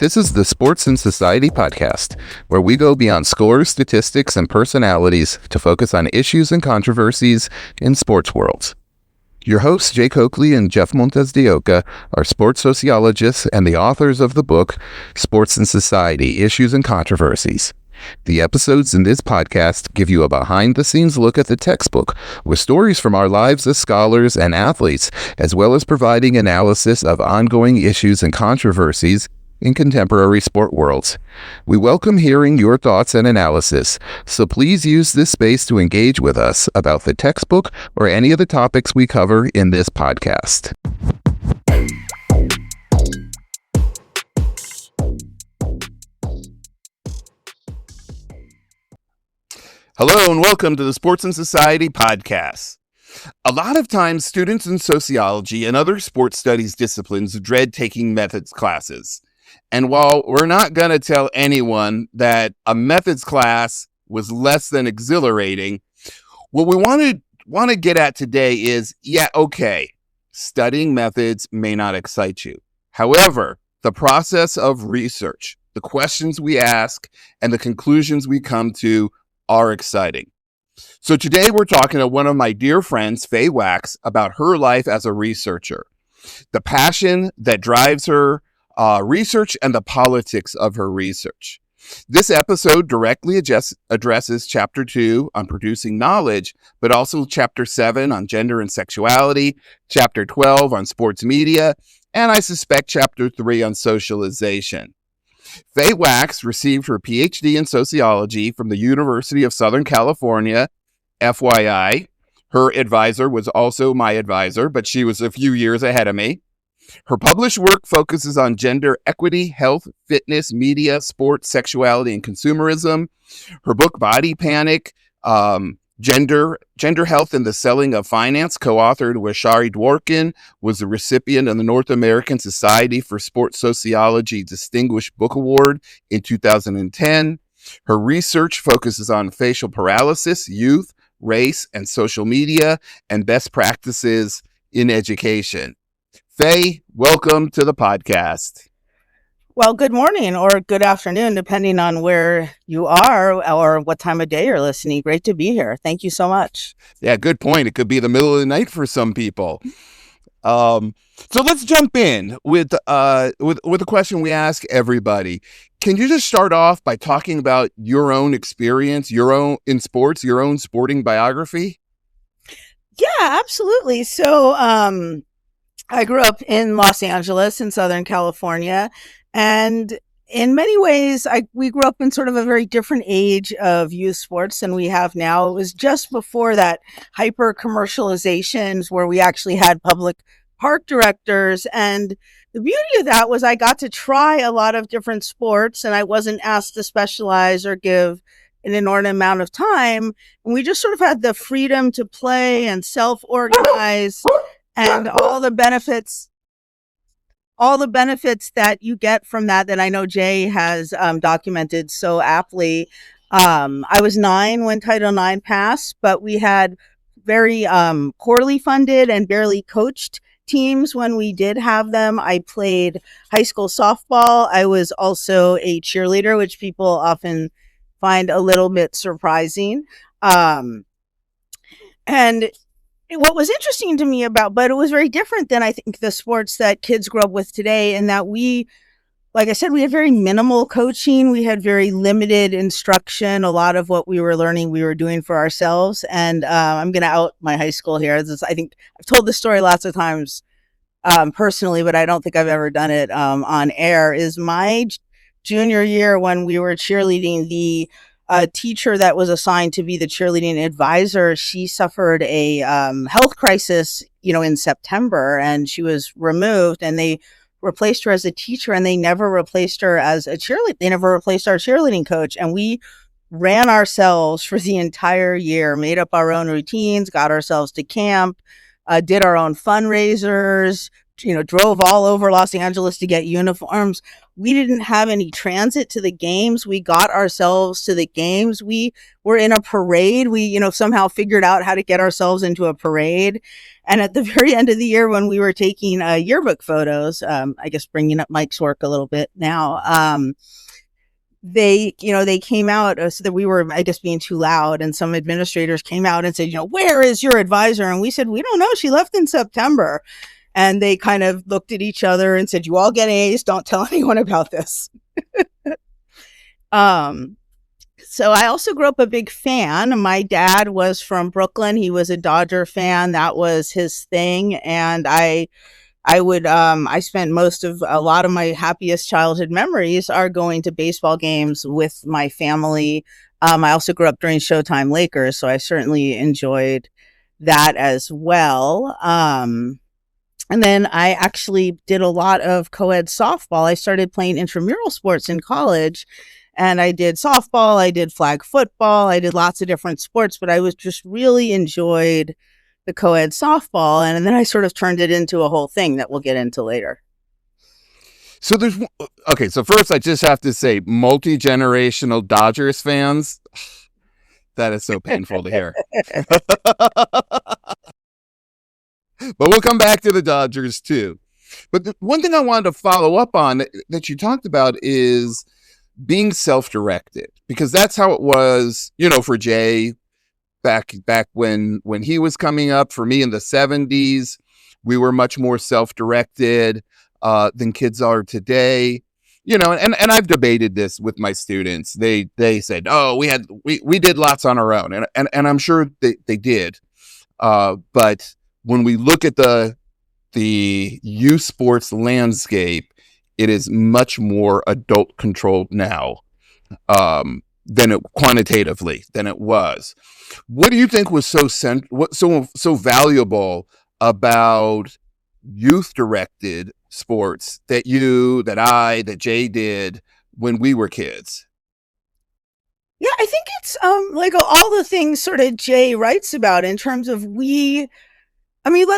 This is the Sports and Society podcast, where we go beyond scores, statistics, and personalities to focus on issues and controversies in sports worlds. Your hosts, Jake Oakley and Jeff Montes de Oca, are sports sociologists and the authors of the book, Sports and Society, Issues and Controversies. The episodes in this podcast give you a behind-the-scenes look at the textbook with stories from our lives as scholars and athletes, as well as providing analysis of ongoing issues and controversies in contemporary sport worlds. We welcome hearing your thoughts and analysis, so please use this space to engage with us about the textbook or any of the topics we cover in this podcast. Hello and welcome to the Sports and Society podcast. A lot of times, students in sociology and other sports studies disciplines dread taking methods classes. And while we're not going to tell anyone that a methods class was less than exhilarating, what we want to get at today is, studying methods may not excite you. However, the process of research, the questions we ask, and the conclusions we come to are exciting. So today we're talking to one of my dear friends, Faye Wax, about her life as a researcher, the passion that drives her research and the politics of her research. This episode directly addresses Chapter 2 on producing knowledge, but also Chapter 7 on gender and sexuality, Chapter 12 on sports media, and I suspect Chapter 3 on socialization. Faye Wax received her PhD in sociology from the University of Southern California. FYI, her advisor was also my advisor, but she was a few years ahead of me. Her published work focuses on gender equity, health, fitness, media, sports, sexuality, and consumerism. Her book, Body Panic, Gender Health and the Selling of Finance, co-authored with Shari Dworkin, was the recipient of the North American Society for Sports Sociology Distinguished Book Award in 2010. Her research focuses on facial paralysis, youth, race, and social media, and best practices in education. Faye, welcome to the podcast. Well, good morning or good afternoon, depending on where you are or what time of day you're listening. Great to be here. Thank you so much. Yeah, good point. It could be the middle of the night for some people. So let's jump in with a question we ask everybody. Can you just start off by talking about your own experience, your own in sports, your own sporting biography? Yeah, absolutely. So I grew up in Los Angeles in Southern California. And in many ways, we grew up in sort of a very different age of youth sports than we have now. It was just before that hyper commercializations where we actually had public park directors. And the beauty of that was I got to try a lot of different sports and I wasn't asked to specialize or give an inordinate amount of time. And we just sort of had the freedom to play and self-organize and all the benefits that you get from that I know Jay has documented so aptly. I was 9 when Title IX passed, but we had very poorly funded and barely coached teams when we did have them. I played high school softball. I was also a cheerleader, which people often find a little bit surprising. And what was interesting to me but it was very different than I think the sports that kids grow up with today, in that we, like I said, we had very minimal coaching. We had very limited instruction. A lot of what we were learning, we were doing for ourselves. And I'm going to out my high school here. I think I've told this story lots of times personally, but I don't think I've ever done it on air. Is my junior year when we were cheerleading, the teacher that was assigned to be the cheerleading advisor, she suffered a health crisis, in September, and she was removed, and they replaced her as a teacher, and they never replaced her as a cheerleader. They never replaced our cheerleading coach, and we ran ourselves for the entire year, made up our own routines, got ourselves to camp, did our own fundraisers, drove all over Los Angeles to get uniforms. we didn't have any transit to the games. We got ourselves to the games. We were in a parade. We, somehow figured out how to get ourselves into a parade. And at the very end of the year, when we were taking yearbook photos, I guess bringing up Mike's work a little bit now, they came out so that we were, I guess, being too loud, and some administrators came out and said, where is your advisor? And we said, we don't know. She left in September. And they kind of looked at each other and said, you all get A's. Don't tell anyone about this. So I also grew up a big fan. My dad was from Brooklyn. He was a Dodger fan. That was his thing. And I spent a lot of my happiest childhood memories are going to baseball games with my family. I also grew up during Showtime Lakers, so I certainly enjoyed that as well. And then I actually did a lot of co-ed softball. I started playing intramural sports in college, and I did softball, I did flag football, I did lots of different sports, but I was just really enjoyed the co-ed softball. And then I sort of turned it into a whole thing that we'll get into later. So so first I just have to say, multi-generational Dodgers fans, that is so painful to hear. But we'll come back to the Dodgers too. But the one thing I wanted to follow up on that you talked about is being self-directed, because that's how it was, for Jay back when he was coming up. For me in the 70s, we were much more self-directed than kids are today. And I've debated this with my students. They said, "Oh, we did lots on our own," and I'm sure they did. But when we look at the youth sports landscape, it is much more adult controlled now quantitatively than it was. What do you think was so valuable about youth directed sports that that Jay did when we were kids? Yeah, I think it's like all the things sort of Jay writes about in terms of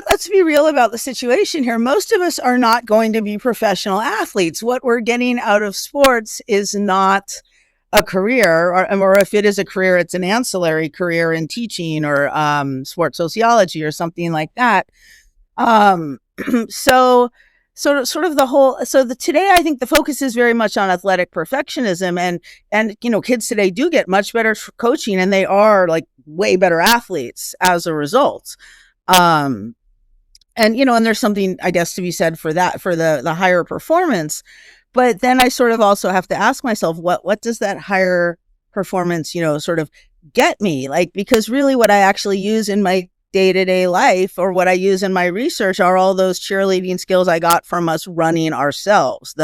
let's be real about the situation here. Most of us are not going to be professional athletes. What we're getting out of sports is not a career, or if it is a career, it's an ancillary career in teaching or sports sociology or something like that. So today I think the focus is very much on athletic perfectionism, and kids today do get much better coaching, and they are like way better athletes as a result. And there's something, I guess, to be said for that, for the higher performance. But then I sort of also have to ask myself, what does that higher performance, sort of get me? Like, because really what I actually use in my day-to-day life, or what I use in my research, are all those cheerleading skills I got from us running ourselves.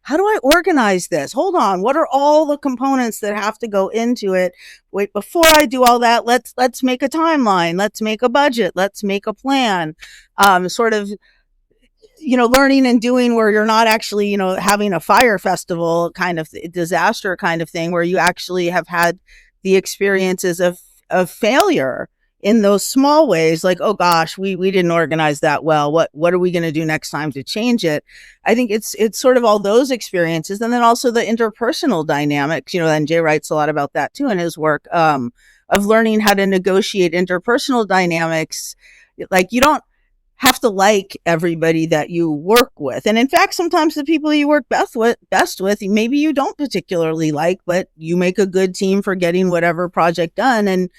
How do I organize this? Hold on. What are all the components that have to go into it? Wait, before I do all that, let's make a timeline. Let's make a budget. Let's make a plan. Learning and doing, where you're not actually, having a fire festival kind of disaster kind of thing, where you actually have had the experiences of failure in those small ways, like, oh gosh, we didn't organize that well. What are we going to do next time to change it? I think it's sort of all those experiences. And then also the interpersonal dynamics, and Jay writes a lot about that too in his work, of learning how to negotiate interpersonal dynamics. Like, you don't have to like everybody that you work with. And in fact, sometimes the people you work best with, maybe you don't particularly like, but you make a good team for getting whatever project done. And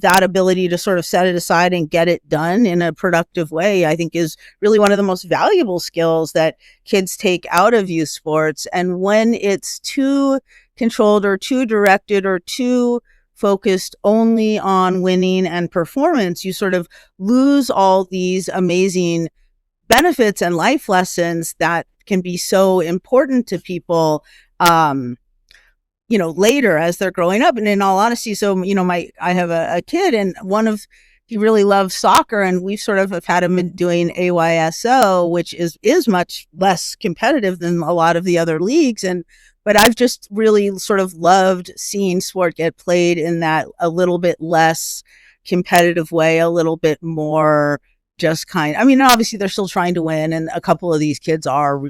that ability to sort of set it aside and get it done in a productive way, I think, is really one of the most valuable skills that kids take out of youth sports. And when it's too controlled or too directed or too focused only on winning and performance, you sort of lose all these amazing benefits and life lessons that can be so important to people later as they're growing up. And in all honesty, so, I have a kid, and he really loves soccer, and we've sort of had him doing AYSO, which is much less competitive than a lot of the other leagues. But I've just really sort of loved seeing sport get played in that a little bit less competitive way, a little bit more just obviously they're still trying to win, and a couple of these kids are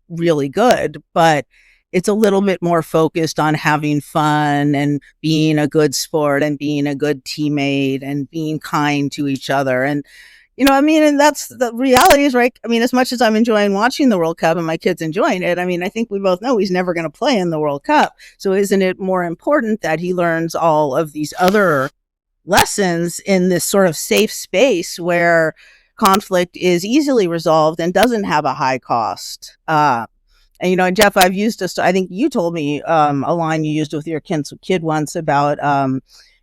really good, but it's a little bit more focused on having fun and being a good sport and being a good teammate and being kind to each other. And, I mean, and that's the reality is, right? I mean, as much as I'm enjoying watching the World Cup and my kid's enjoying it, I mean, I think we both know he's never going to play in the World Cup. So isn't it more important that he learns all of these other lessons in this sort of safe space where conflict is easily resolved and doesn't have a high cost? And Jeff, I've used I think you told me a line you used with your kid once about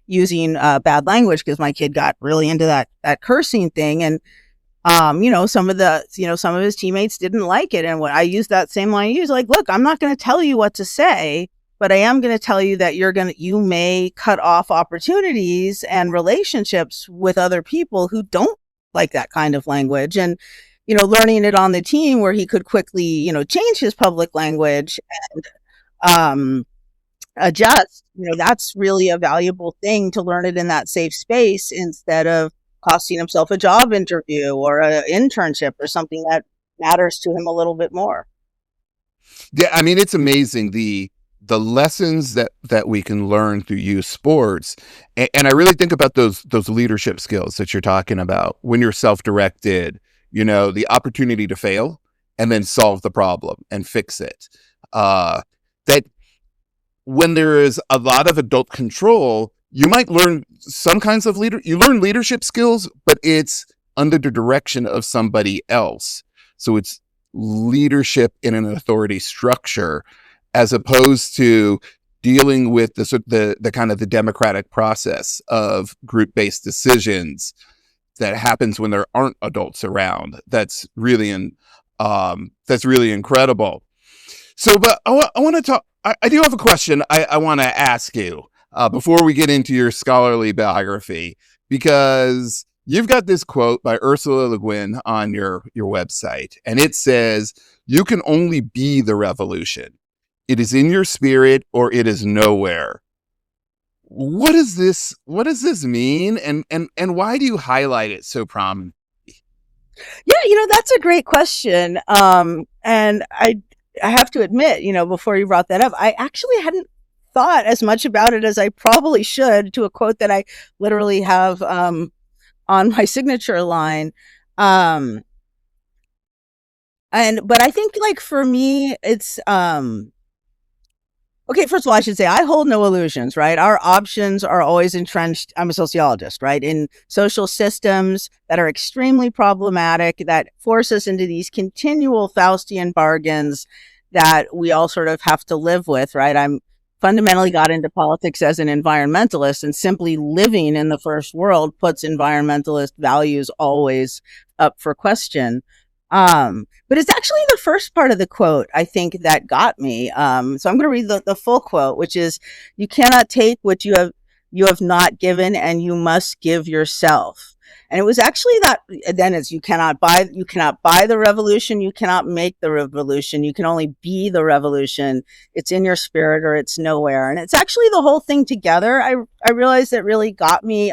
using bad language, because my kid got really into that cursing thing, and some of his teammates didn't like it, and what I used that same line you used, like, look, I'm not going to tell you what to say, but I am going to tell you that you may cut off opportunities and relationships with other people who don't like that kind of language. And learning it on the team where he could quickly, change his public language and adjust, that's really a valuable thing to learn it in that safe space instead of costing himself a job interview or an internship or something that matters to him a little bit more. Yeah, I mean, it's amazing the lessons that we can learn through youth sports, and I really think about those leadership skills that you're talking about when you're self-directed. The opportunity to fail and then solve the problem and fix it. That when there is a lot of adult control, you might learn some kinds of you learn leadership skills, but it's under the direction of somebody else. So it's leadership in an authority structure, as opposed to dealing with the kind of the democratic process of group-based decisions that happens when there aren't adults around. That's really incredible. So, but I want to talk. I do have a question I want to ask you before we get into your scholarly biography, because you've got this quote by Ursula Le Guin on your website, and it says, "You can only be the revolution. It is in your spirit, or it is nowhere." What does this mean, and why do you highlight it so prominently? Yeah, that's a great question. And I have to admit, before you brought that up, I actually hadn't thought as much about it as I probably should, to a quote that I literally have on my signature line. But I think, like, for me, it's okay, first of all, I should say I hold no illusions, right? Our options are always entrenched. I'm a sociologist, right? In social systems that are extremely problematic, that force us into these continual Faustian bargains that we all sort of have to live with, right? I'm fundamentally got into politics as an environmentalist, and simply living in the first world puts environmentalist values always up for question. But it's actually the first part of the quote, I think, that got me. So I'm going to read the full quote, which is, "You cannot take what you have not given, and you must give yourself." And it was actually that then it's, you cannot buy the revolution. You cannot make the revolution. You can only be the revolution. It's in your spirit, or it's nowhere. And it's actually the whole thing together. I realized that really got me.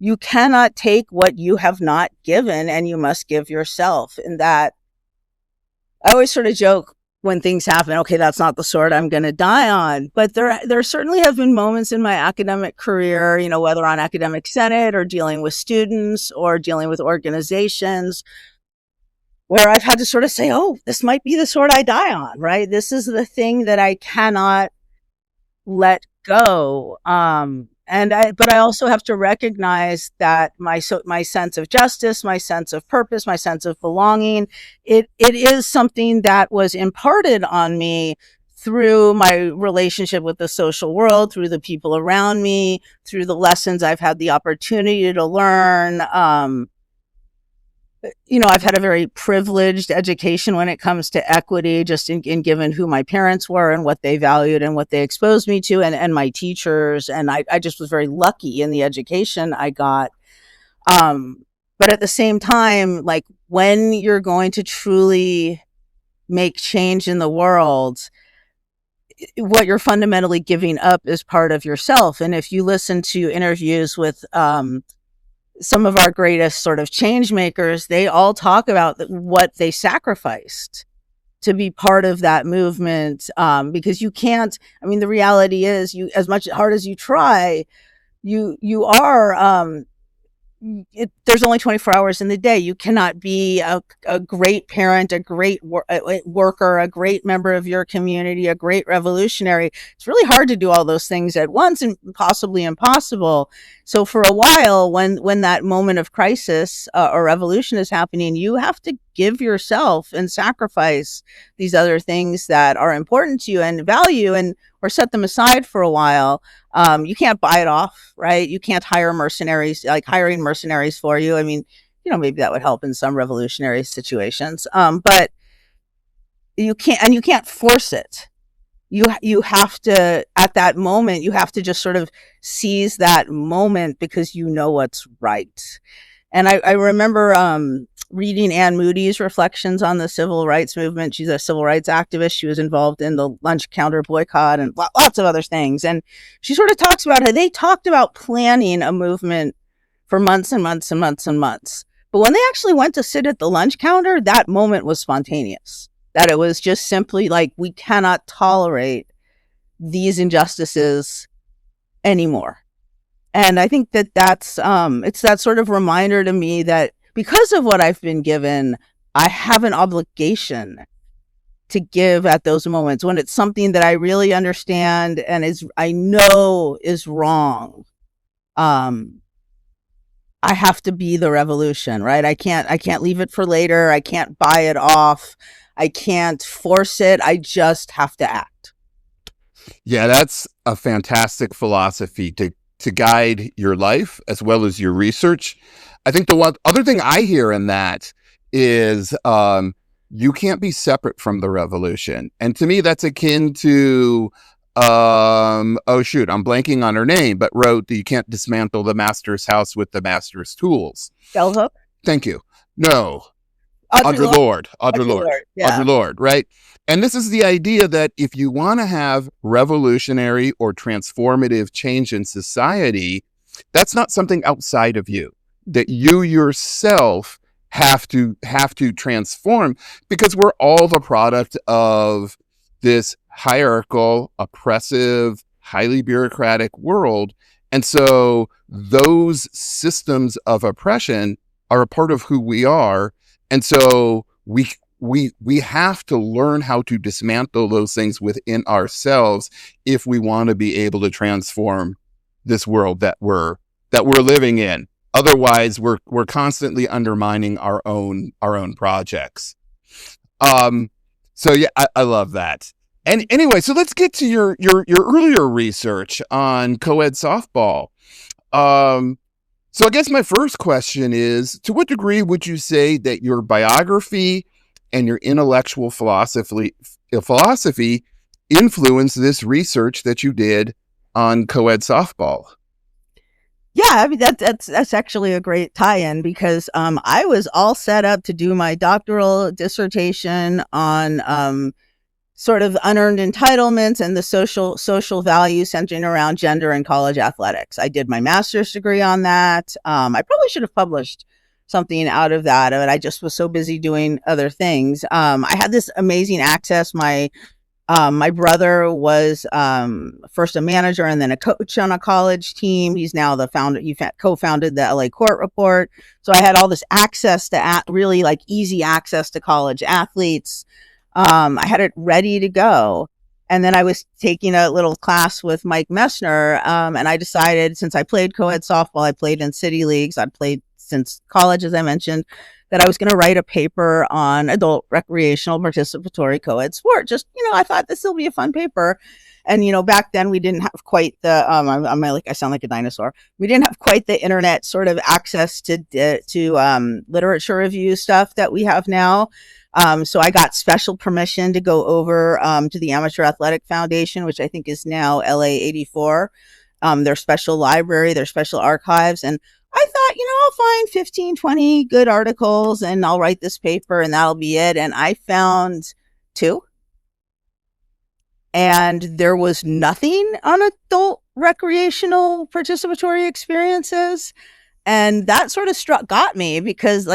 You cannot take what you have not given, and you must give yourself. And that, I always sort of joke when things happen, okay, that's not the sword I'm going to die on. But there certainly have been moments in my academic career, whether on academic senate or dealing with students or dealing with organizations, where I've had to sort of say, oh, this might be the sword I die on, right? This is the thing that I cannot let go. But I also have to recognize that my sense of justice, my sense of purpose, my sense of belonging, it is something that was imparted on me through my relationship with the social world, through the people around me, through the lessons I've had the opportunity to learn. I've had a very privileged education when it comes to equity, just in given who my parents were and what they valued and what they exposed me to, and my teachers. And I just was very lucky in the education I got. But at the same time, like, when you're going to truly make change in the world, what you're fundamentally giving up is part of yourself. And if you listen to interviews with some of our greatest sort of change makers, they all talk about what they sacrificed to be part of that movement, because you can't. I mean, the reality is, you, as much hard as you try, you are, there's only 24 hours in the day. You cannot be a great parent, a great worker, a great member of your community, a great revolutionary. It's really hard to do all those things at once, and possibly impossible. So for a while, when that moment of crisis or revolution is happening, you have to give yourself and sacrifice these other things that are important to you and value, and or set them aside for a while. You can't buy it off, right? You can't hire mercenaries, like hiring mercenaries for you. I mean, maybe that would help in some revolutionary situations. But you can't, and you can't force it. You have to, at that moment, you have to just sort of seize that moment, because you know what's right. And I remember reading Anne Moody's reflections on the civil rights movement. She's a civil rights activist. She was involved in the lunch counter boycott and lots of other things. And she sort of talks about how they talked about planning a movement for months and months and months and months. But when they actually went to sit at the lunch counter, that moment was spontaneous. That it was just simply like, we cannot tolerate these injustices anymore. And I think that's it's that sort of reminder to me that because of what I've been given, I have an obligation to give at those moments when it's something that I really understand and I know is wrong. I have to be the revolution, right? I can't leave it for later. I can't buy it off. I can't force it. I just have to act. Yeah, that's a fantastic philosophy to guide your life as well as your research. I think the one other thing I hear in that is you can't be separate from the revolution. And to me, that's akin to, oh shoot, I'm blanking on her name, but wrote that you can't dismantle the master's house with the master's tools. Bell Hook? Thank you. No. Audre Lorde. Yeah. Audre Lorde, right? And this is the idea that if you want to have revolutionary or transformative change in society, that's not something outside of you, that you yourself have to transform, because we're all the product of this hierarchical, oppressive, highly bureaucratic world. And so those systems of oppression are a part of who we are. And so we have to learn how to dismantle those things within ourselves if we want to be able to transform this world that we're living in. Otherwise, we're constantly undermining our own projects. So yeah, I love that. And anyway, so let's get to your earlier research on co-ed softball. So I guess my first question is, to what degree would you say that your biography and your intellectual philosophy influenced this research that you did on co-ed softball? Yeah, I mean, that's actually a great tie-in, because I was all set up to do my doctoral dissertation on sort of unearned entitlements and the social value centering around gender and college athletics. I did my master's degree on that. I probably should have published something out of that, but I just was so busy doing other things. I had this amazing access. My brother was first a manager and then a coach on a college team. He's now the founder. He co-founded the LA Court Report. So I had all this access to really like easy access to college athletes. I had it ready to go. And then I was taking a little class with Mike Messner. And I decided, since I played co-ed softball, I played in city leagues. I'd played since college, as I mentioned, that I was going to write a paper on adult recreational participatory co-ed sport. Just, I thought this will be a fun paper. And, back then we didn't have quite the, I sound like a dinosaur. We didn't have quite the internet sort of access to literature review stuff that we have now. So I got special permission to go over to the Amateur Athletic Foundation, which I think is now LA 84, their special library, their special archives. And I thought, I'll find 15, 20 good articles and I'll write this paper and that'll be it. And I found 2. And there was nothing on adult recreational participatory experiences. And that sort of got me, because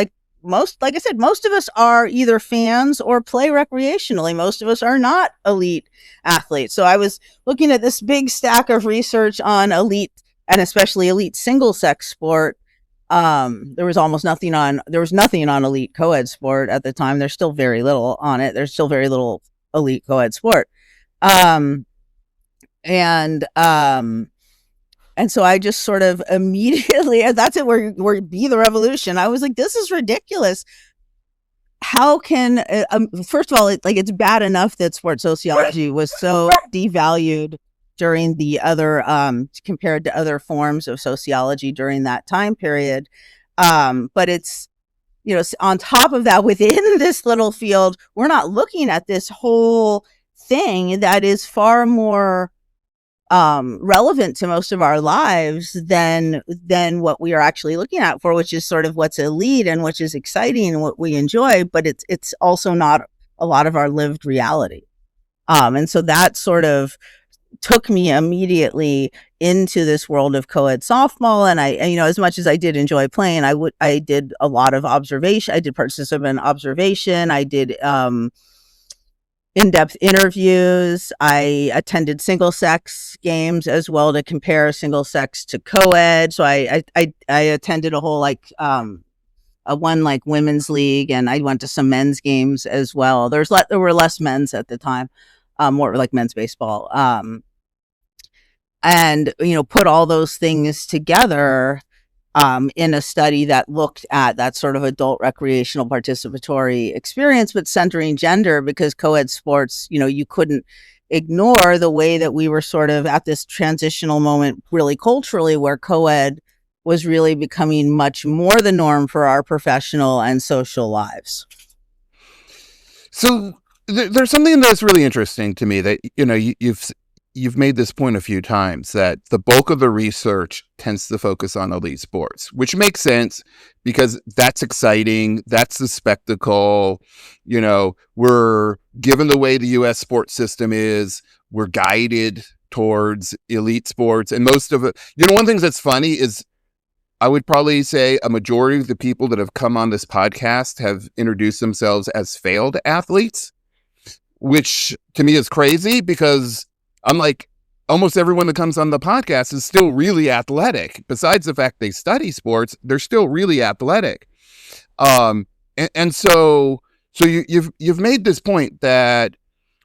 like I said, most of us are either fans or play recreationally. Most of us are not elite athletes. So I was looking at this big stack of research on elite and especially elite single sex sport. There was nothing on elite co-ed sport at the time. There's still very little on it. There's still very little elite co-ed sport. Um, and so I just sort of immediately, that's it, we're be the revolution. I was like, this is ridiculous. How can, first of all, it's bad enough that sports sociology was so devalued during the other, compared to other forms of sociology during that time period. But it's, on top of that, within this little field, we're not looking at this whole thing that is far more relevant to most of our lives than what we are actually looking at for, which is sort of what's elite and which is exciting and what we enjoy, but it's also not a lot of our lived reality. And so that sort of took me immediately into this world of co-ed softball. And I, as much as I did enjoy playing, I did a lot of observation. I did participant observation. I did, in-depth interviews. I attended single sex games as well to compare single sex to co-ed. So I attended a whole one women's league, and I went to some men's games as well. There were less men's at the time, more like men's baseball. And put all those things together in a study that looked at that sort of adult recreational participatory experience, but centering gender, because co-ed sports, you couldn't ignore the way that we were sort of at this transitional moment really culturally, where co-ed was really becoming much more the norm for our professional and social lives. So there's something that's really interesting to me that, you've made this point a few times, that the bulk of the research tends to focus on elite sports, which makes sense because that's exciting. That's the spectacle. We're given the way the U.S. sports system is, we're guided towards elite sports. And most of it, one of the things that's funny is I would probably say a majority of the people that have come on this podcast have introduced themselves as failed athletes, which to me is crazy because I'm like, almost everyone that comes on the podcast is still really athletic. Besides the fact they study sports, they're still really athletic. And so you've made this point that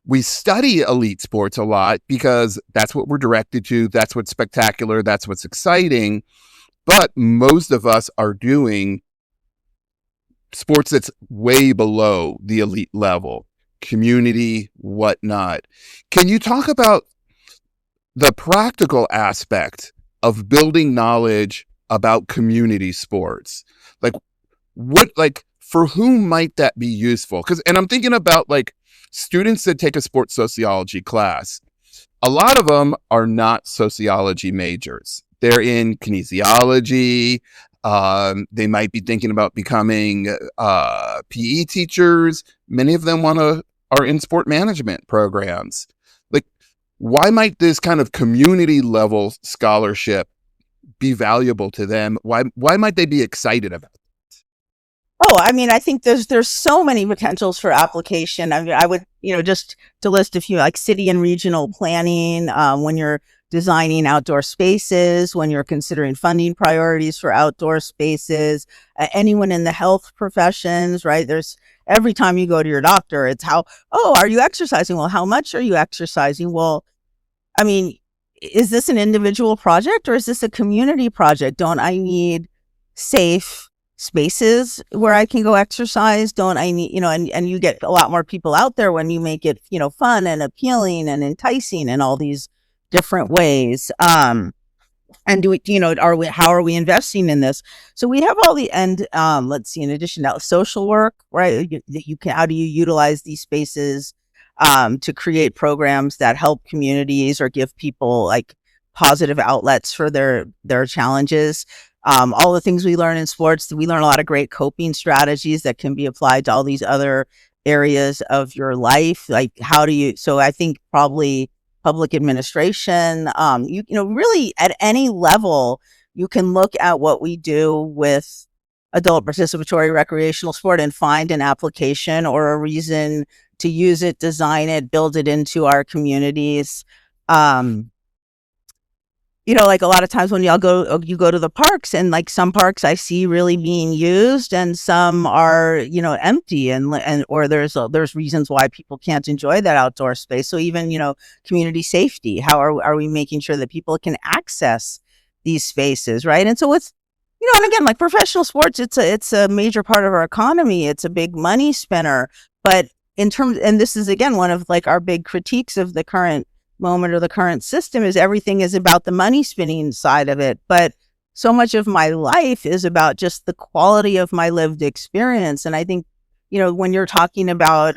we study elite sports a lot because that's what we're directed to. That's what's spectacular. That's what's exciting. But most of us are doing sports that's way below the elite level, community, whatnot. Can you talk about the practical aspect of building knowledge about community sports? For whom might that be useful? And I'm thinking about students that take a sports sociology class. A lot of them are not sociology majors. They're in kinesiology. They might be thinking about becoming PE teachers. Many of them are in sport management programs. Why might this kind of community level scholarship be valuable to them? Why might they be excited about it? Oh, I think there's so many potentials for application. I would, just to list a few, like city and regional planning, when you're designing outdoor spaces, when you're considering funding priorities for outdoor spaces, anyone in the health professions, right? Every time you go to your doctor, it's are you exercising? Well, how much are you exercising? Well, is this an individual project or is this a community project? Don't I need safe spaces where I can go exercise? Don't I need, and you get a lot more people out there when you make it, fun and appealing and enticing in all these different ways. And how are we investing in this? So we have all the let's see, in addition to social work, right? How do you utilize these spaces to create programs that help communities or give people positive outlets for their challenges? All the things we learn in sports, we learn a lot of great coping strategies that can be applied to all these other areas of your life. So I think probably public administration, really at any level, you can look at what we do with adult participatory recreational sport and find an application or a reason to use it, design it, build it into our communities. Um, like a lot of times when you go to the parks, and like some parks I see really being used and some are, empty, and or there's reasons why people can't enjoy that outdoor space. So even, community safety, how are we making sure that people can access these spaces, right? And so with, and again, like professional sports, it's a major part of our economy. It's a big money spinner, but and this is again one of like our big critiques of the current moment or the current system, is everything is about the money spinning side of it. But so much of my life is about just the quality of my lived experience. And I think, when you're talking about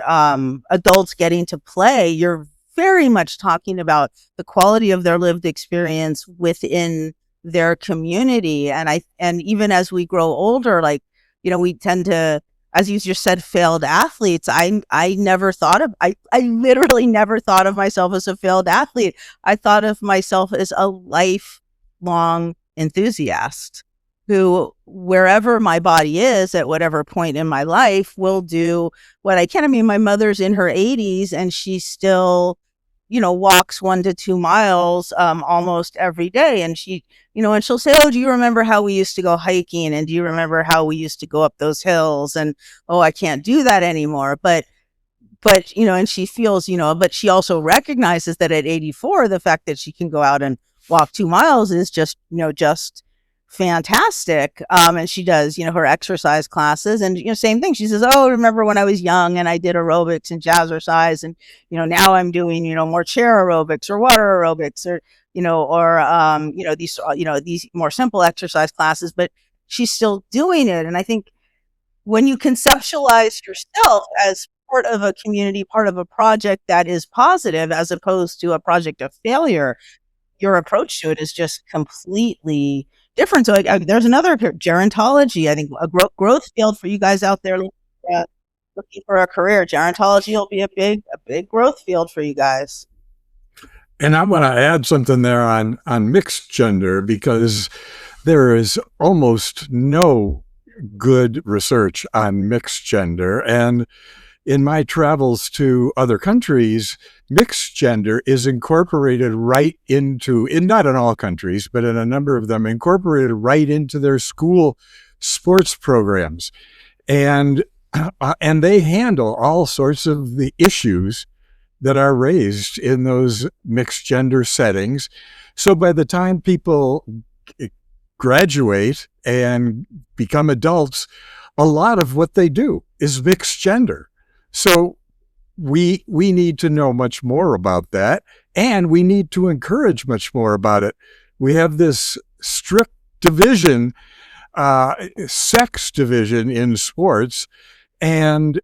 adults getting to play, you're very much talking about the quality of their lived experience within their community. And even as we grow older, like, we tend to, as you just said, failed athletes. I never thought of, I literally never thought of myself as a failed athlete. I thought of myself as a lifelong enthusiast who, wherever my body is at whatever point in my life, will do what I can. I mean, my mother's in her 80s and she still, walks 1 to 2 miles almost every day. And and she'll say, "Oh, do you remember how we used to go hiking? And do you remember how we used to go up those hills? And, oh, I can't do that anymore." But, and she feels, but she also recognizes that at 84, the fact that she can go out and walk 2 miles is just, just fantastic. And she does, her exercise classes, and, same thing. She says, "Oh, remember when I was young and I did aerobics and jazzercise, and, now I'm doing, more chair aerobics or water aerobics, or, these more simple exercise classes," but she's still doing it. And I think when you conceptualize yourself as part of a community, part of a project that is positive, as opposed to a project of failure, your approach to it is just completely different. So there's another gerontology, I think, a growth field for you guys out there looking for a career. Gerontology will be a big growth field for you guys. And I want to add something there on mixed gender, because there is almost no good research on mixed gender. And in my travels to other countries, mixed gender is incorporated right into, not in all countries, but in a number of them, incorporated right into their school sports programs. And they handle all sorts of the issues that are raised in those mixed gender settings. So by the time people graduate and become adults, a lot of what they do is mixed gender. So we need to know much more about that, and we need to encourage much more about it. We have this strict division, sex division in sports, and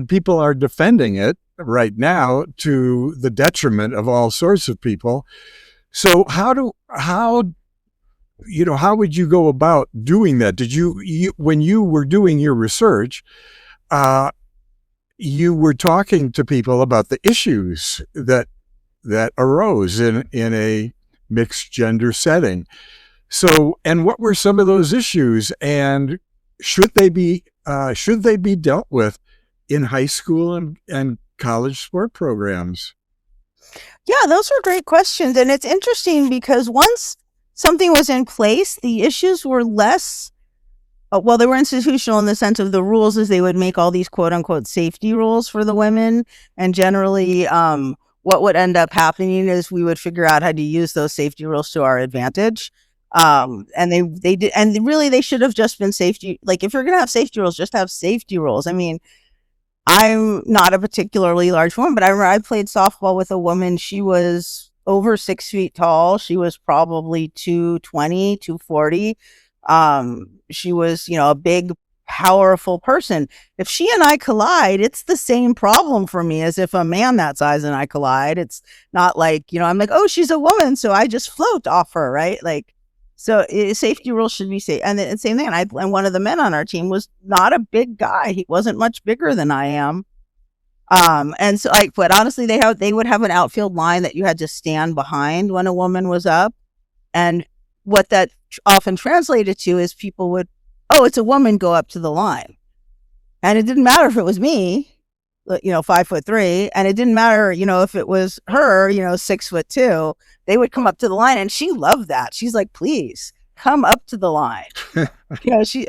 people are defending it right now to the detriment of all sorts of people. So how would you go about doing that? Did you when you were doing your research, you were talking to people about the issues that arose in a mixed gender setting? So, and what were some of those issues, and should they be dealt with in high school and college sport programs? Yeah, those are great questions. And it's interesting because once something was in place, the issues were less, well, they were institutional in the sense of the rules, is they would make all these quote unquote safety rules for the women. And generally, what would end up happening is we would figure out how to use those safety rules to our advantage. And they did, and really they should have just been safety. Like, if you're going to have safety rules, just have safety rules. I mean, I'm not a particularly large woman, but I remember I played softball with a woman. She was over 6 feet tall. She was probably 220, 240. She was, a big, powerful person. If she and I collide, it's the same problem for me as if a man that size and I collide. It's not like, I'm like, oh, she's a woman, so I just float off her, right? Like, so safety rules should be safe. And the same thing. And one of the men on our team was not a big guy. He wasn't much bigger than I am. And so but honestly, they would have an outfield line that you had to stand behind when a woman was up. And what that often translated to is people would, oh, it's a woman, go up to the line. And it didn't matter if it was me, 5'3", and it didn't matter, if it was her, 6'2", they would come up to the line, and she loved that. She's like, please come up to the line. She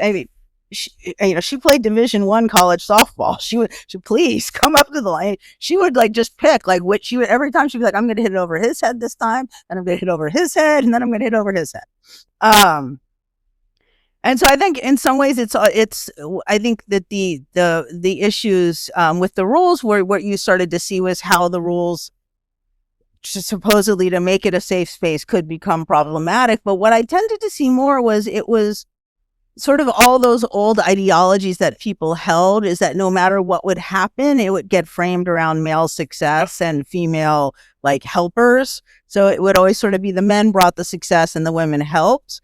played Division I college softball. She would please come up to the line. She would like just pick like which she would every time she'd be like, I'm going to hit it over his head this time, and I'm going to hit over his head, and then I'm going to hit over his head. And so I think in some ways I think that the issues with the rules were what you started to see was how the rules supposedly to make it a safe space could become problematic. But what I tended to see more was it was sort of all those old ideologies that people held, is that no matter what would happen, it would get framed around male success and female like helpers. So it would always sort of be the men brought the success and the women helped.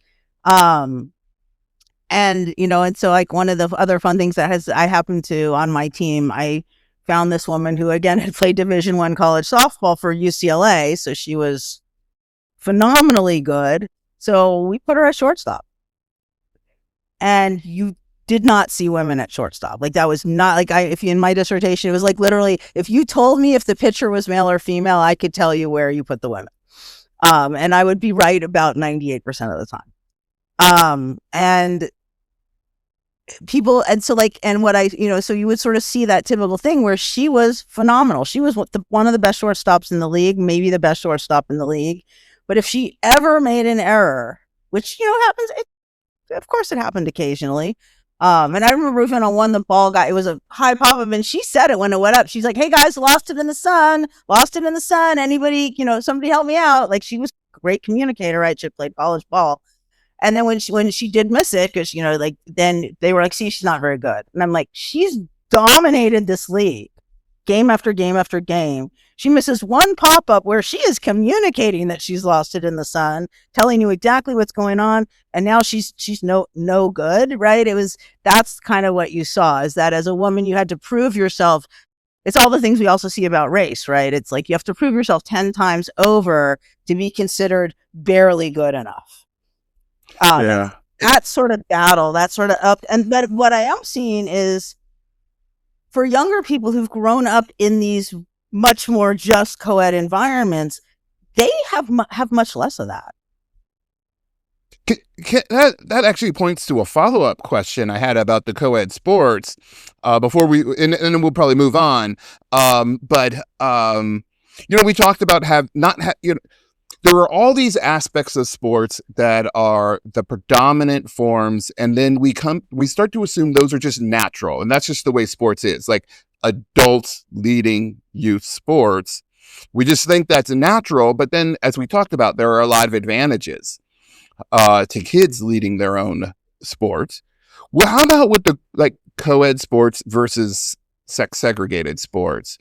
And so like one of the other fun things that I happened to on my team, I found this woman who again had played Division I college softball for UCLA. So she was phenomenally good. So we put her at shortstop. And you did not see women at shortstop. Like that was not like if you in my dissertation, it was like literally, if you told me if the pitcher was male or female, I could tell you where you put the women. And I would be right about 98% of the time. And people, and so like, and what so you would sort of see that typical thing where she was phenomenal. She was one of the best shortstops in the league, maybe the best shortstop in the league. But if she ever made an error, which, happens, of course it happened occasionally. And I remember even on one, the ball guy, it was a high pop-up, and she said it when it went up. She's like, hey guys, lost it in the sun. Anybody, somebody help me out. Like she was a great communicator, right? She played college ball. And then when she did miss it, because, then they were like, see, she's not very good. And I'm like, she's dominated this league game after game after game. She misses one pop-up where she is communicating that she's lost it in the sun, telling you exactly what's going on. And now she's no good, right? That's kind of what you saw, is that as a woman, you had to prove yourself. It's all the things we also see about race, right? It's like you have to prove yourself 10 times over to be considered barely good enough. That sort of battle, that sort of up. But what I am seeing is for younger people who've grown up in these much more just co-ed environments, they have much less of that. That actually points to a follow-up question I had about the co-ed sports before and then we'll probably move on. But we talked about there are all these aspects of sports that are the predominant forms, and then we start to assume those are just natural, and that's just the way sports is. Like adults leading youth sports, we just think that's natural. But then, as we talked about, there are a lot of advantages to kids leading their own sports. Well, how about with the co-ed sports versus sex segregated sports?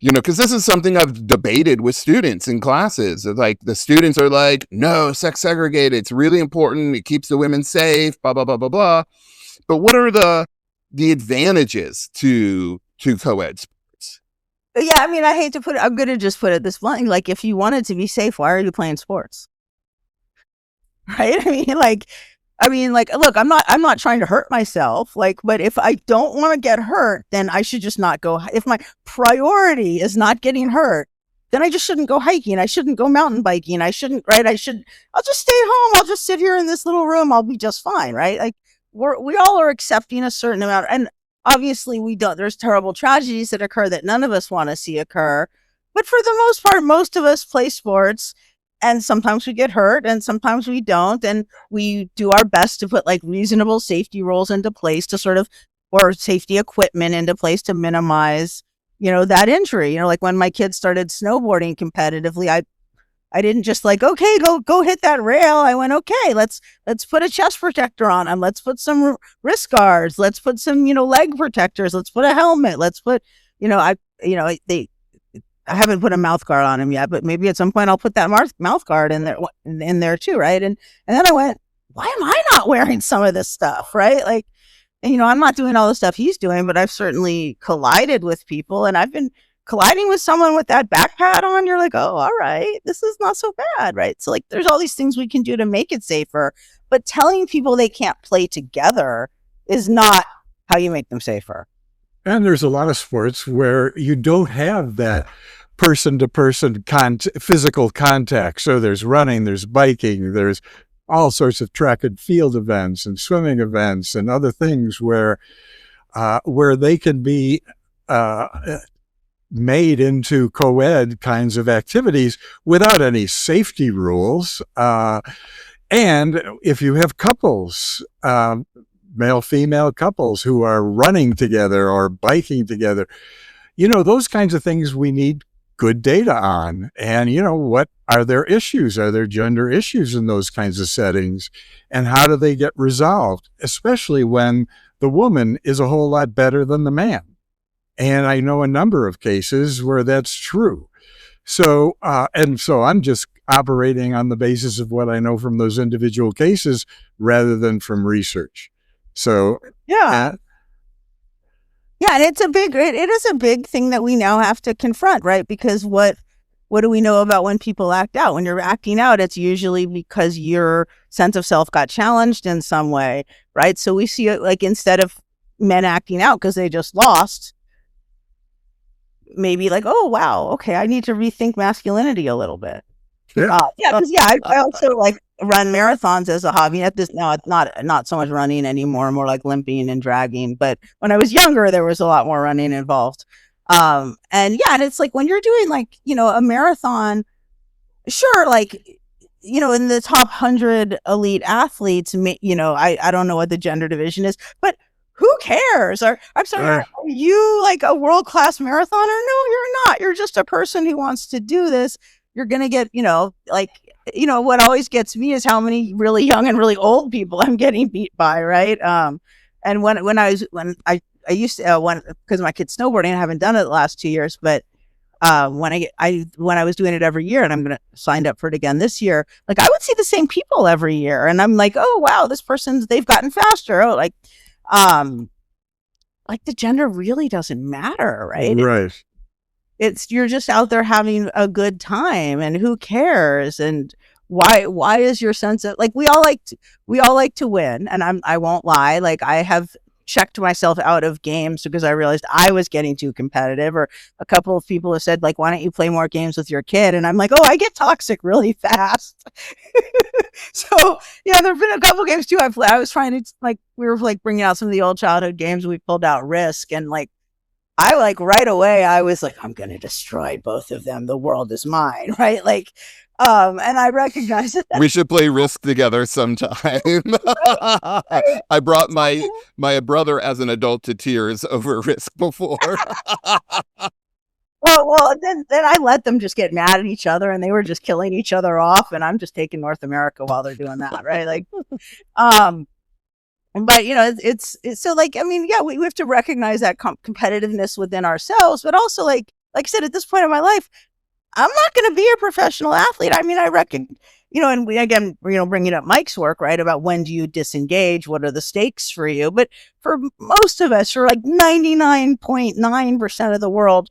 Because this is something I've debated with students in classes. Like the students are like, no, sex segregated, it's really important, it keeps the women safe, blah blah blah blah blah. But what are the advantages to co-ed sports? Yeah, I mean, I hate to put it, I'm going to just put it this bluntly. Like, if you wanted to be safe, why are you playing sports? Right? I mean, look, I'm not trying to hurt myself. But if I don't want to get hurt, then I should just not go. If my priority is not getting hurt, then I just shouldn't go hiking. I shouldn't go mountain biking. I'll just stay home. I'll just sit here in this little room. I'll be just fine. Right? Like we all are accepting a certain amount. And obviously there's terrible tragedies that occur that none of us want to see occur. But for the most part, most of us play sports. And sometimes we get hurt and sometimes we don't. And we do our best to put reasonable safety rules into place or safety equipment into place to minimize, that injury. Like when my kids started snowboarding competitively, I didn't just okay, go hit that rail. I went, okay, let's put a chest protector on them. Let's put some wrist guards. Let's put some, leg protectors. Let's put a helmet. Let's put, I haven't put a mouth guard on him yet, but maybe at some point I'll put that mouth guard in there too, right? And then I went, why am I not wearing some of this stuff, right? I'm not doing all the stuff he's doing, but I've certainly collided with people, and I've been colliding with someone with that back pad on, you're like, oh, all right, this is not so bad, right? So like there's all these things we can do to make it safer, but telling people they can't play together is not how you make them safer. And there's a lot of sports where you don't have that person-to-person physical contact. So there's running, there's biking, there's all sorts of track and field events and swimming events and other things where they can be made into co-ed kinds of activities without any safety rules. And if you have couples, male-female couples who are running together or biking together, those kinds of things we need good data on. And, what are their issues? Are there gender issues in those kinds of settings? And how do they get resolved? Especially when the woman is a whole lot better than the man. And I know a number of cases where that's true. So I'm just operating on the basis of what I know from those individual cases rather than from research. So, yeah. Yeah, and it is a big thing that we now have to confront, right? Because what do we know about when people act out? When you're acting out, it's usually because your sense of self got challenged in some way, right? So we see it like instead of men acting out because they just lost, maybe like, oh, wow, okay, I need to rethink masculinity a little bit. I also like run marathons as a hobby. At this now, it's not so much running anymore, more like limping and dragging. But when I was younger, there was a lot more running involved. And it's like when you're doing like a marathon, sure, like in the top 100 elite athletes, I don't know what the gender division is, but who cares? I'm sorry, are you like a world-class marathoner? No, you're not. You're just a person who wants to do this. You're going to get, what always gets me is how many really young and really old people I'm getting beat by, right? And when I used to, because my kid's snowboarding, I haven't done it the last 2 years, but when I was doing it every year, and I'm going to sign up for it again this year, like I would see the same people every year, and I'm like, oh wow, they've gotten faster. Oh, like the gender really doesn't matter, right? Right. You're just out there having a good time, and who cares? And why is your sense of like we all like to win, and I won't lie, like I have checked myself out of games because I realized I was getting too competitive, or a couple of people have said like, why don't you play more games with your kid? And I'm like, oh, I get toxic really fast. So yeah, there've been a couple games too I was trying to we were like bringing out some of the old childhood games. We pulled out Risk, and like I like right away I was like, I'm gonna destroy both of them, the world is mine, right? Like and I recognize that we should play Risk together sometime. I brought my brother as an adult to tears over Risk before. Well, then I let them just get mad at each other, and they were just killing each other off, and I'm just taking North America while they're doing that, right? Like, but it's so like, I mean, yeah, we have to recognize that competitiveness within ourselves, but also like I said, at this point in my life, I'm not going to be a professional athlete. I mean, I reckon, and we, again, bringing up Mike's work, right, about when do you disengage? What are the stakes for you? But for most of us, for like 99.9% of the world,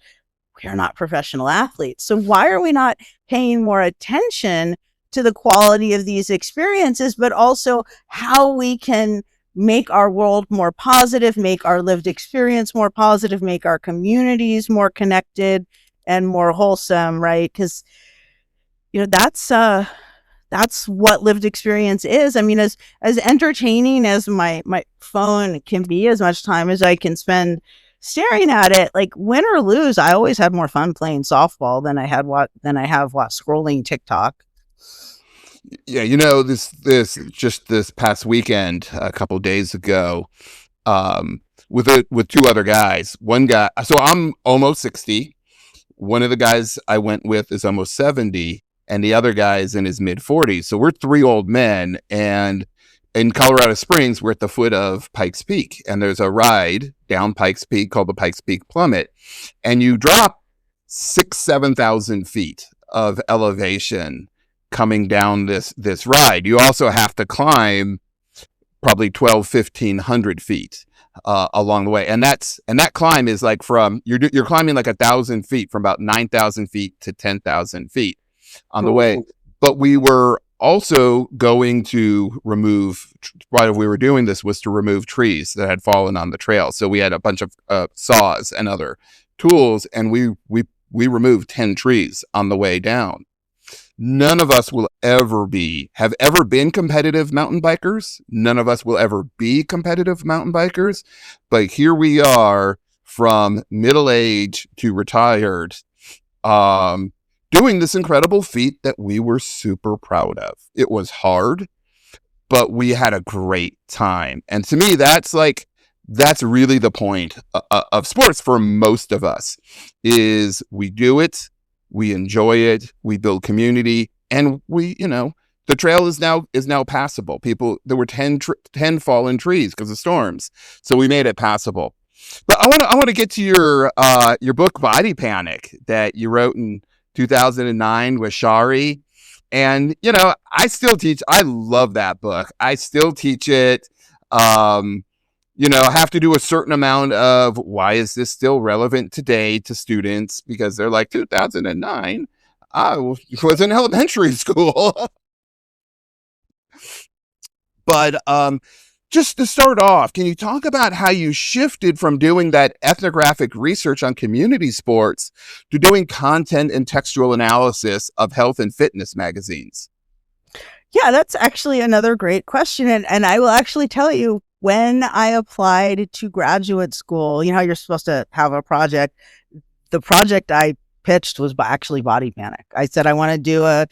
we are not professional athletes. So why are we not paying more attention to the quality of these experiences, but also how we can make our world more positive, make our lived experience more positive, make our communities more connected and more wholesome, right? Because that's what lived experience is. I mean, as entertaining as my phone can be, as much time as I can spend staring at it, like win or lose, I always had more fun playing softball than I have scrolling TikTok. Yeah, this past weekend, a couple days ago, with two other guys. One guy, so I'm almost 60. One of the guys I went with is almost 70, and the other guy is in his mid 40s. So we're three old men, and in Colorado Springs, we're at the foot of Pikes Peak, and there's a ride down Pikes Peak called the Pikes Peak Plummet, and you drop 7,000 feet of elevation coming down this ride. You also have to climb probably 12, 1,500 feet along the way. And that climb is like you're climbing like 1,000 feet, from about 9,000 feet to 10,000 feet on the way. But we were also going to while we were doing this, was to remove trees that had fallen on the trail. So we had a bunch of saws and other tools, and we removed 10 trees on the way down. None of us will have ever been competitive mountain bikers. None of us will ever be competitive mountain bikers. But here we are, from middle age to retired, doing this incredible feat that we were super proud of. It was hard, but we had a great time. And to me, that's really the point of sports for most of us, is we do it, we enjoy it, we build community, and the trail is now passable. There were 10 fallen trees because of storms, so we made it passable. But I want to get to your book Body Panic that you wrote in 2009 with Shari. And, I still teach. I love that book. I still teach it. I have to do a certain amount of why is this still relevant today to students, because they're like, 2009, I was in elementary school. But just to start off, can you talk about how you shifted from doing that ethnographic research on community sports to doing content and textual analysis of health and fitness magazines? Yeah, that's actually another great question. And I will actually tell you, when I applied to graduate school, how you're supposed to have a project. The project I pitched was actually Body Panic. I said, I want to do a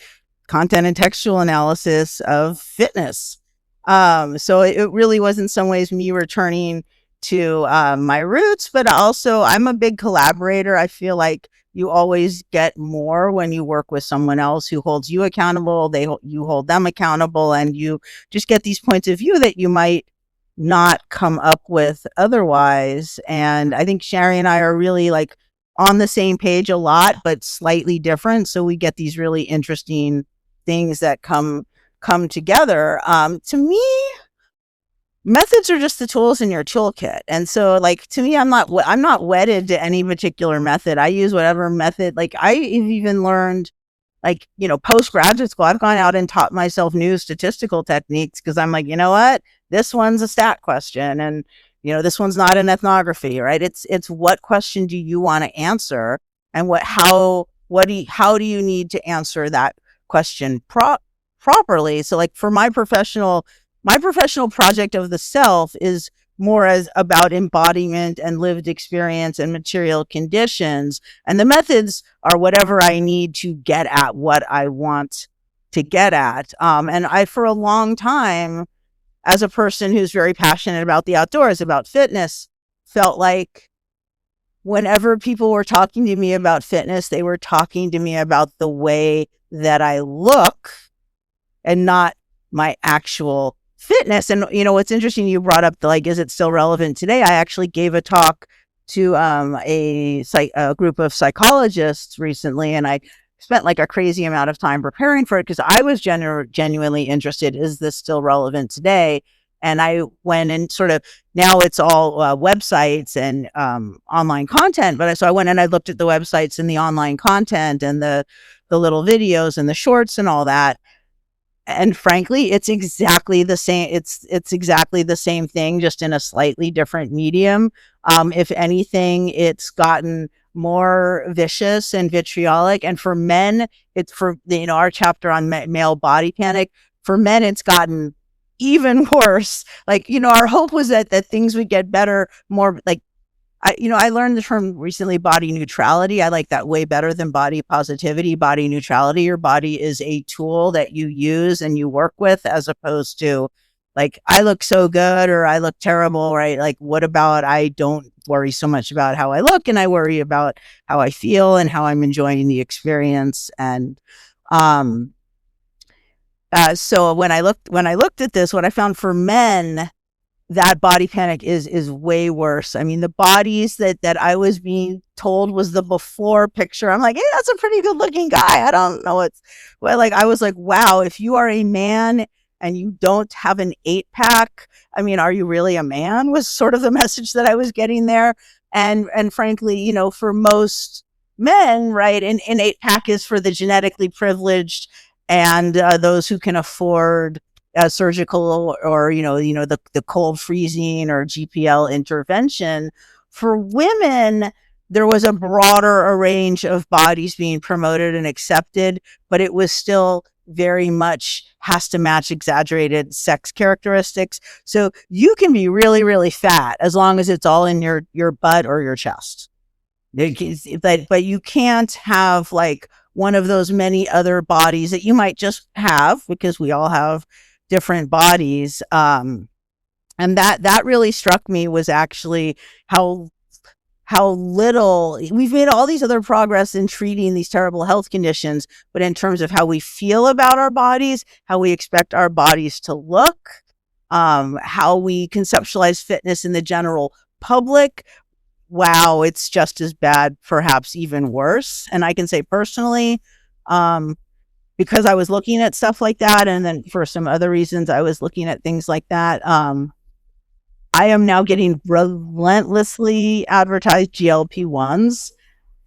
content and textual analysis of fitness. So it really was in some ways me returning to my roots, but also I'm a big collaborator. I feel like you always get more when you work with someone else who holds you accountable. You hold them accountable, and you just get these points of view that you might not come up with otherwise. And I think Sherry and I are really on the same page a lot, but slightly different. So we get these really interesting things that come together. To me, methods are just the tools in your toolkit. And so to me, I'm not wedded to any particular method. I use whatever method. I've even learned, post-graduate school, I've gone out and taught myself new statistical techniques, because I'm like, you know what, this one's a stat question, and this one's not an ethnography, right? It's what question do you want to answer, and how do you need to answer that question properly. So for my professional project of the self is more as about embodiment and lived experience and material conditions. And the methods are whatever I need to get at what I want to get at. And I, for a long time, as a person who's very passionate about the outdoors, about fitness, felt like whenever people were talking to me about fitness, they were talking to me about the way that I look and not my actual fitness. And, what's interesting, you brought up is it still relevant today? I actually gave a talk to a group of psychologists recently, and I spent a crazy amount of time preparing for it, because I was genuinely interested. Is this still relevant today? And I went and now it's all websites and online content. But so I went and I looked at the websites and the online content and the little videos and the shorts and all that. And frankly, it's exactly the same. It's exactly the same thing, just in a slightly different medium. If anything, it's gotten more vicious and vitriolic. And for men, it's for our chapter on male body panic. For men, it's gotten even worse. Our hope was that things would get better, more I learned the term recently, body neutrality. I like that way better than body positivity. Body neutrality, your body is a tool that you use and you work with, as opposed to I look so good or I look terrible, right? What about, I don't worry so much about how I look, and I worry about how I feel and how I'm enjoying the experience. And so when I looked at this, what I found for men, that body panic is way worse. I mean, the bodies that I was being told was the before picture. I'm like, hey, that's a pretty good looking guy. I don't know I was like, wow, if you are a man and you don't have an 8-pack, I mean, are you really a man? Was sort of the message that I was getting there. And frankly, you know, for most men, right, an 8-pack is for the genetically privileged and those who can afford surgical or the cold freezing or GPL intervention. For women, there was a broader range of bodies being promoted and accepted, but it was still very much has to match exaggerated sex characteristics. So you can be really, really fat as long as it's all in your butt or your chest. But you can't have like one of those many other bodies that you might just have, because we all have different bodies. And that really struck me, was actually how little we've made all these other progress in treating these terrible health conditions, but in terms of how we feel about our bodies, how we expect our bodies to look, how we conceptualize fitness in the general public, wow, it's just as bad, perhaps even worse. And I can say personally, because I was looking at stuff like that, and then for some other reasons, I was looking at things like that. I am now getting relentlessly advertised GLP-1s,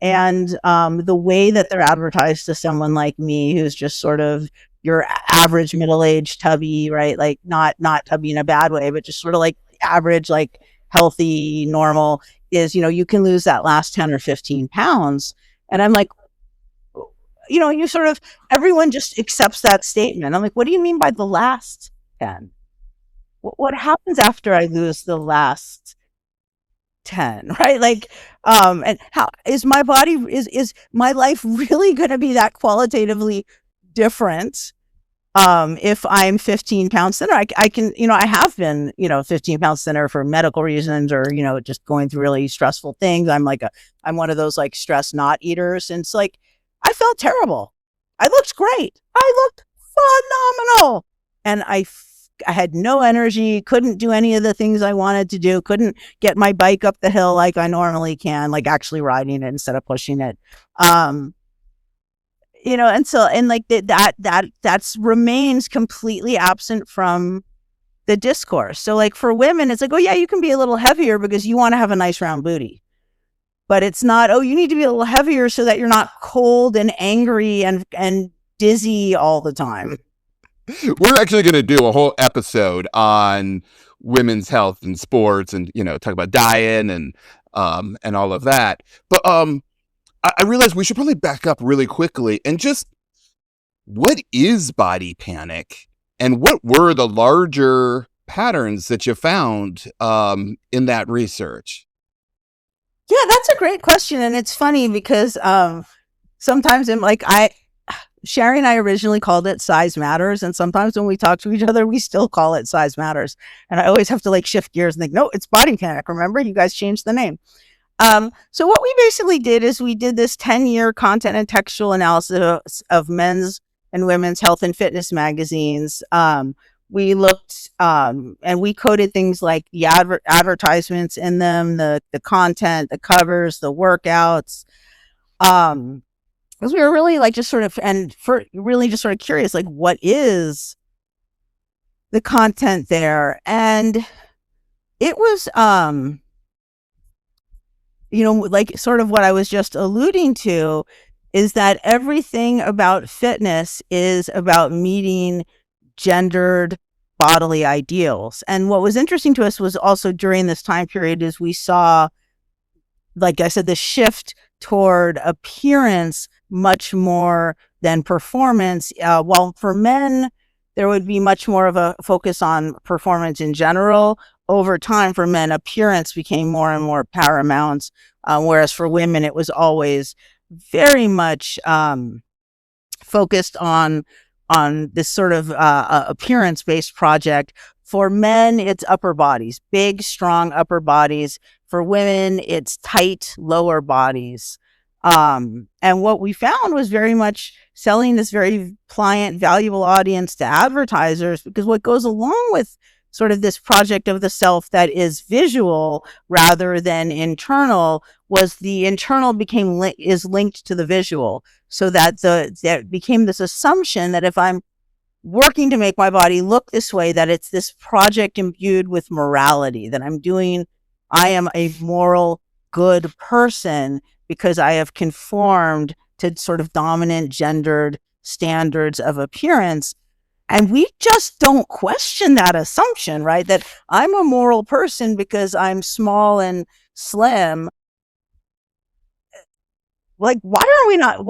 and the way that they're advertised to someone like me, who's just sort of your average middle-aged tubby, right? Like not tubby in a bad way, but just sort of like average, like healthy, normal, is, you can lose that last 10 or 15 pounds. And I'm like, you sort of, everyone just accepts that statement. I'm like, what do you mean by the last 10? What happens after I lose the last 10, right? Like, and how is my body, is my life really going to be that qualitatively different? If I'm 15 pounds thinner, I can, I have been, 15 pounds thinner for medical reasons, or, just going through really stressful things. I'm one of those like stress not eaters. And it's like, I felt terrible. I looked great. I looked phenomenal. And I had no energy, couldn't do any of the things I wanted to do, couldn't get my bike up the hill like I normally can, like actually riding it instead of pushing it. And like that's remains completely absent from the discourse. So like for women, it's like, oh yeah, you can be a little heavier because you want to have a nice round booty. But it's not, oh, you need to be a little heavier so that you're not cold and angry and dizzy all the time. We're actually going to do a whole episode on women's health and sports, and talk about diet and all of that. But I realized we should probably back up really quickly and just, what is body panic, and what were the larger patterns that you found in that research? Yeah, that's a great question, and it's funny because sometimes I'm like, Sherry and I originally called it Size Matters, and sometimes when we talk to each other, we still call it Size Matters. And I always have to like shift gears and think, no, it's body panic. Remember, you guys changed the name. So what we basically did is we did this 10-year content and textual analysis of men's and women's health and fitness magazines. We looked and we coded things like the advertisements in them, the content, the covers, the workouts. Because we were really like just sort of, and for really just sort of curious, like what is the content there? And it was, like sort of what I was just alluding to, is that everything about fitness is about meeting gendered bodily ideals. And what was interesting to us was also during this time period is we saw, like I said, the shift toward appearance much more than performance. While for men, there would be much more of a focus on performance in general. Over time, for men, appearance became more and more paramount, whereas for women, it was always very much focused on this sort of appearance-based project. For men, it's upper bodies, big, strong upper bodies. For women, it's tight lower bodies. And what we found was very much selling this very pliant, valuable audience to advertisers, because what goes along with sort of this project of the self that is visual rather than internal was the internal is linked to the visual, so that that became this assumption that if I'm working to make my body look this way, that it's this project imbued with morality, that I am a moral good person because I have conformed to sort of dominant gendered standards of appearance. And we just don't question that assumption, right? That I'm a moral person because I'm small and slim. Like, why are we not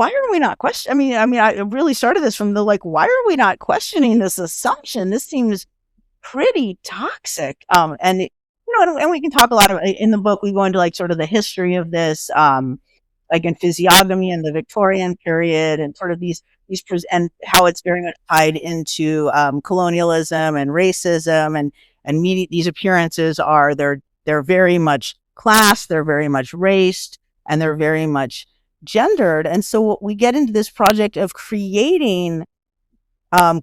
questioning? I really started this from the, like, why are we not questioning this assumption? This seems pretty toxic. And we can talk a lot of, in the book, we go into like sort of the history of this, like in physiognomy in the Victorian period, and sort of and how it's very much tied into colonialism and racism, and these appearances they're very much class, they're very much raced, and they're very much gendered. And so we get into this project of creating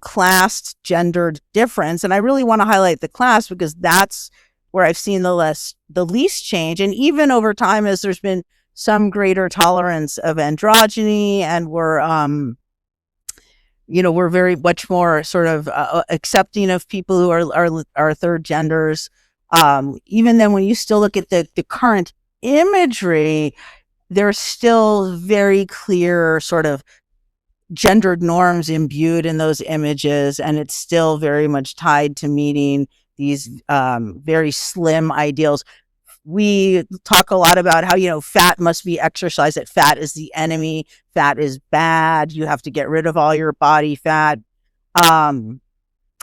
class gendered difference. And I really want to highlight the class because that's where I've seen the least change. And even over time, as there's been some greater tolerance of androgyny, and we're very much more sort of accepting of people who are third genders. Even then, when you still look at the current imagery, there's still very clear sort of gendered norms imbued in those images, and it's still very much tied to meeting these very slim ideals. We talk a lot about how, fat must be exercised, that fat is the enemy, fat is bad, you have to get rid of all your body fat. And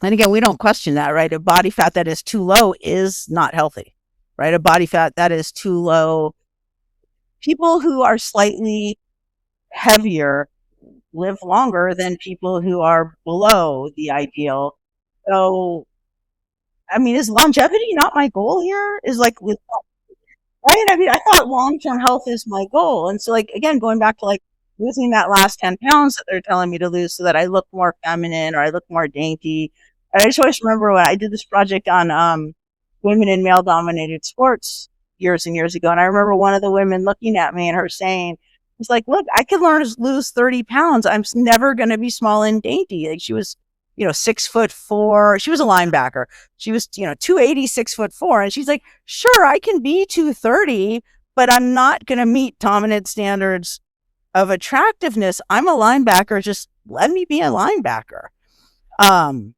again, we don't question that, right? A body fat that is too low is not healthy, right? A body fat that is too low, people who are slightly heavier live longer than people who are below the ideal. So, is longevity not my goal here? Right? I thought long-term health is my goal. And so, like, again, going back to like losing that last 10 pounds that they're telling me to lose so that I look more feminine or I look more dainty. And I just always remember when I did this project on women in male-dominated sports years and years ago. And I remember one of the women looking at me and her saying, it's like, look, I could learn to lose 30 pounds. I'm never going to be small and dainty. Like, she was, 6'4". She was a linebacker. She was, 280, 6'4". And she's like, sure, I can be 230, but I'm not going to meet dominant standards of attractiveness. I'm a linebacker. Just let me be a linebacker. And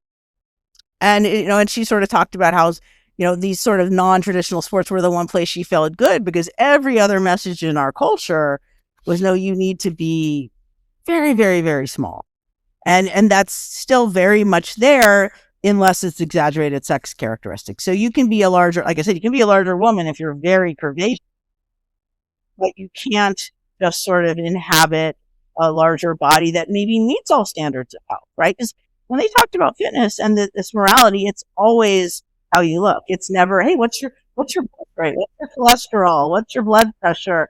she sort of talked about how, these sort of non-traditional sports were the one place she felt good, because every other message in our culture was, no, you need to be very, very, very small. And that's still very much there, unless it's exaggerated sex characteristics. So you can be like I said, you can be a larger woman if you're very curvaceous, but you can't just sort of inhabit a larger body that maybe meets all standards of health, right? Because when they talked about fitness and this morality, it's always how you look. It's never, hey, what's your blood rate? What's your cholesterol? What's your blood pressure?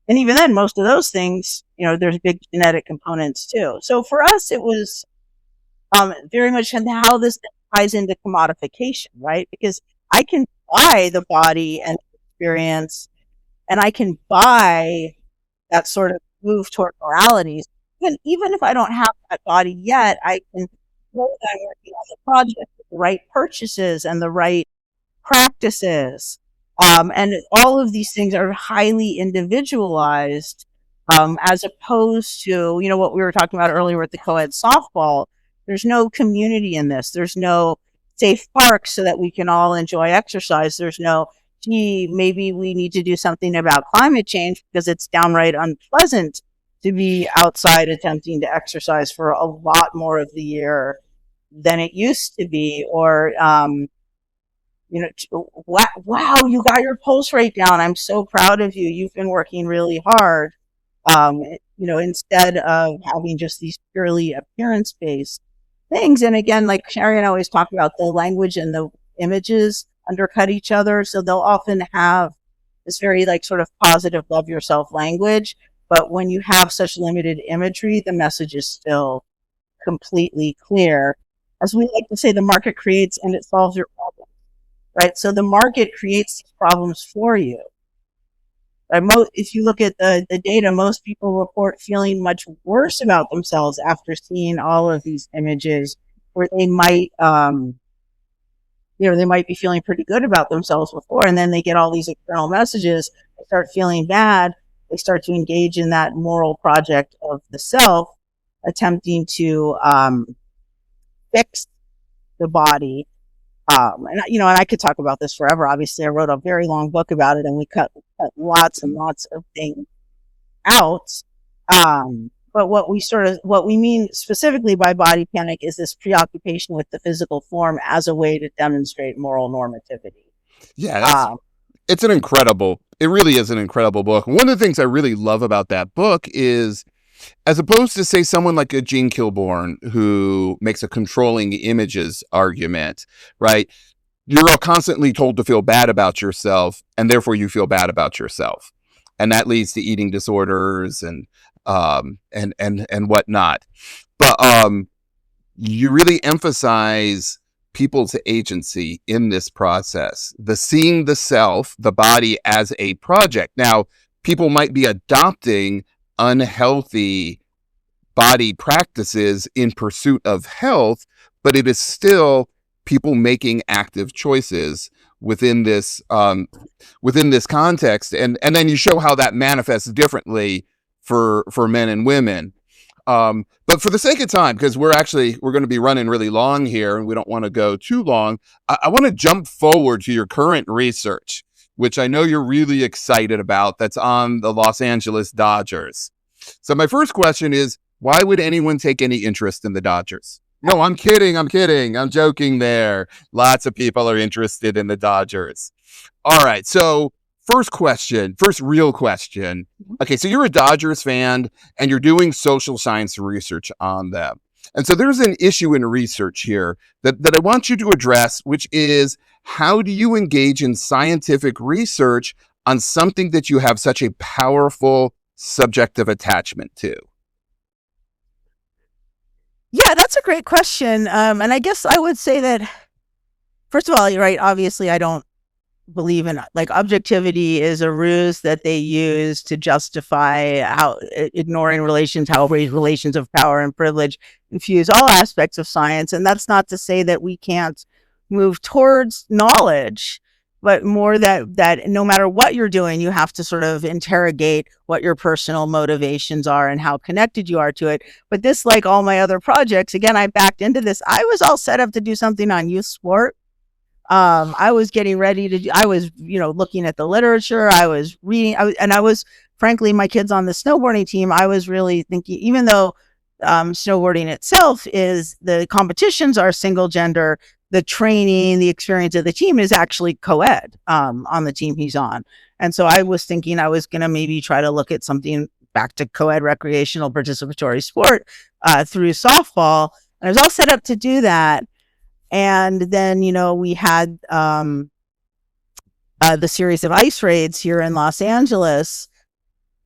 And even then, most of those things, there's big genetic components too. So for us, it was very much how this ties into commodification, right? Because I can buy the body and experience, and I can buy that sort of move toward morality. Even if I don't have that body yet, I can know that I'm working on the project with the right purchases and the right practices. And all of these things are highly individualized, as opposed to, what we were talking about earlier with the co-ed softball. There's no community in this. There's no safe parks so that we can all enjoy exercise. There's no, gee, maybe we need to do something about climate change because it's downright unpleasant to be outside attempting to exercise for a lot more of the year than it used to be. Or, wow, you got your pulse rate down. I'm so proud of you. You've been working really hard. Instead of having just these purely appearance-based things. And again, like Sherry and I always talk about, the language and the images undercut each other. So they'll often have this very like sort of positive love yourself language. But when you have such limited imagery, the message is still completely clear. As we like to say, the market creates and it solves your problem. Right? So the market creates these problems for you. if you look at the data, most people report feeling much worse about themselves after seeing all of these images, where they might, they might be feeling pretty good about themselves before, and then they get all these external messages. They start feeling bad. They start to engage in that moral project of the self, attempting to fix the body. And I could talk about this forever. Obviously, I wrote a very long book about it, and we cut lots and lots of things out. But what we mean specifically by body panic is this preoccupation with the physical form as a way to demonstrate moral normativity. Yeah, it really is an incredible book. One of the things I really love about that book is, as opposed to, say, someone like a Gene Kilborn who makes a controlling images argument, right? You're all constantly told to feel bad about yourself, and therefore you feel bad about yourself, and that leads to eating disorders and whatnot. But you really emphasize people's agency in this process, the seeing the self, the body, as a project. Now, people might be adopting unhealthy body practices in pursuit of health, but it is still people making active choices within this context, and then you show how that manifests differently for men and women. But for the sake of time, because we're going to be running really long here, and we don't want to go too long, I want to jump forward to your current research, which I know you're really excited about. That's on the Los Angeles Dodgers. So my first question is, why would anyone take any interest in the Dodgers? No, I'm kidding. I'm joking there. Lots of people are interested in the Dodgers. All right. So first real question. Okay. So you're a Dodgers fan and you're doing social science research on them. And so there's an issue in research here that I want you to address, which is, how do you engage in scientific research on something that you have such a powerful subjective attachment to? Yeah, that's a great question. And I guess I would say that, first of all, you're right. Obviously, I don't believe in, like, objectivity is a ruse that they use to justify how ignoring how relations of power and privilege infuse all aspects of science. And that's not to say that we can't move towards knowledge, but more that no matter what you're doing, you have to sort of interrogate what your personal motivations are and how connected you are to it. But this, like all my other projects, again, I backed into this. I was all set up to do something on youth sport. I was getting ready I was, looking at the literature. I was reading, I was, frankly, my kids on the snowboarding team, I was really thinking, even though snowboarding itself the competitions are single gender, the training, the experience of the team is actually co-ed on the team he's on. And so I was thinking I was going to maybe try to look at something back to co-ed recreational participatory sport through softball. And I was all set up to do that. And then, we had the series of ice raids here in Los Angeles.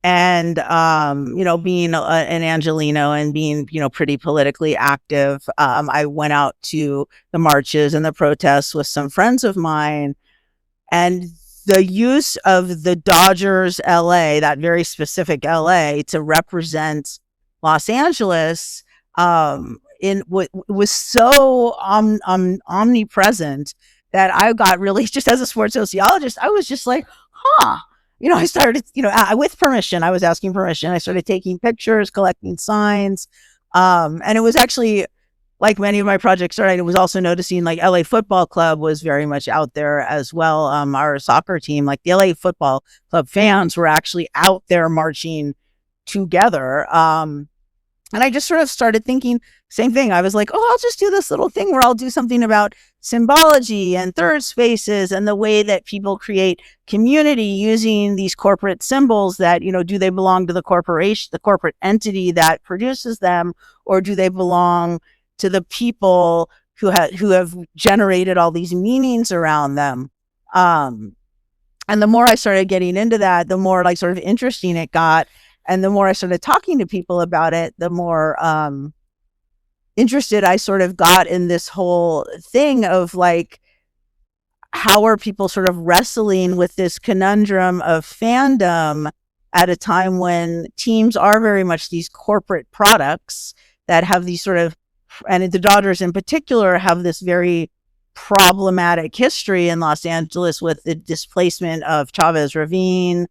And, being an Angelino and being, pretty politically active, I went out to the marches and the protests with some friends of mine. And the use of the Dodgers LA, that very specific LA, to represent Los Angeles, was so omnipresent that I got really, just as a sports sociologist, I was just like, I started, with permission, I was asking permission. I started taking pictures, collecting signs. And it was actually, like many of my projects started, I was also noticing, like, LA Football Club was very much out there as well. Our soccer team, like the LA Football Club fans, were actually out there marching together. And I just sort of started thinking, same thing. I was like, I'll just do this little thing where I'll do something about symbology and third spaces and the way that people create community using these corporate symbols that, do they belong to the corporation, the corporate entity that produces them, or do they belong to the people who have generated all these meanings around them? And the more I started getting into that, the more, like, sort of interesting it got. And the more I started talking to people about it, the more interested I sort of got in this whole thing of, like, how are people sort of wrestling with this conundrum of fandom at a time when teams are very much these corporate products that have these sort of, and the Dodgers in particular have this very problematic history in Los Angeles with the displacement of Chavez Ravine.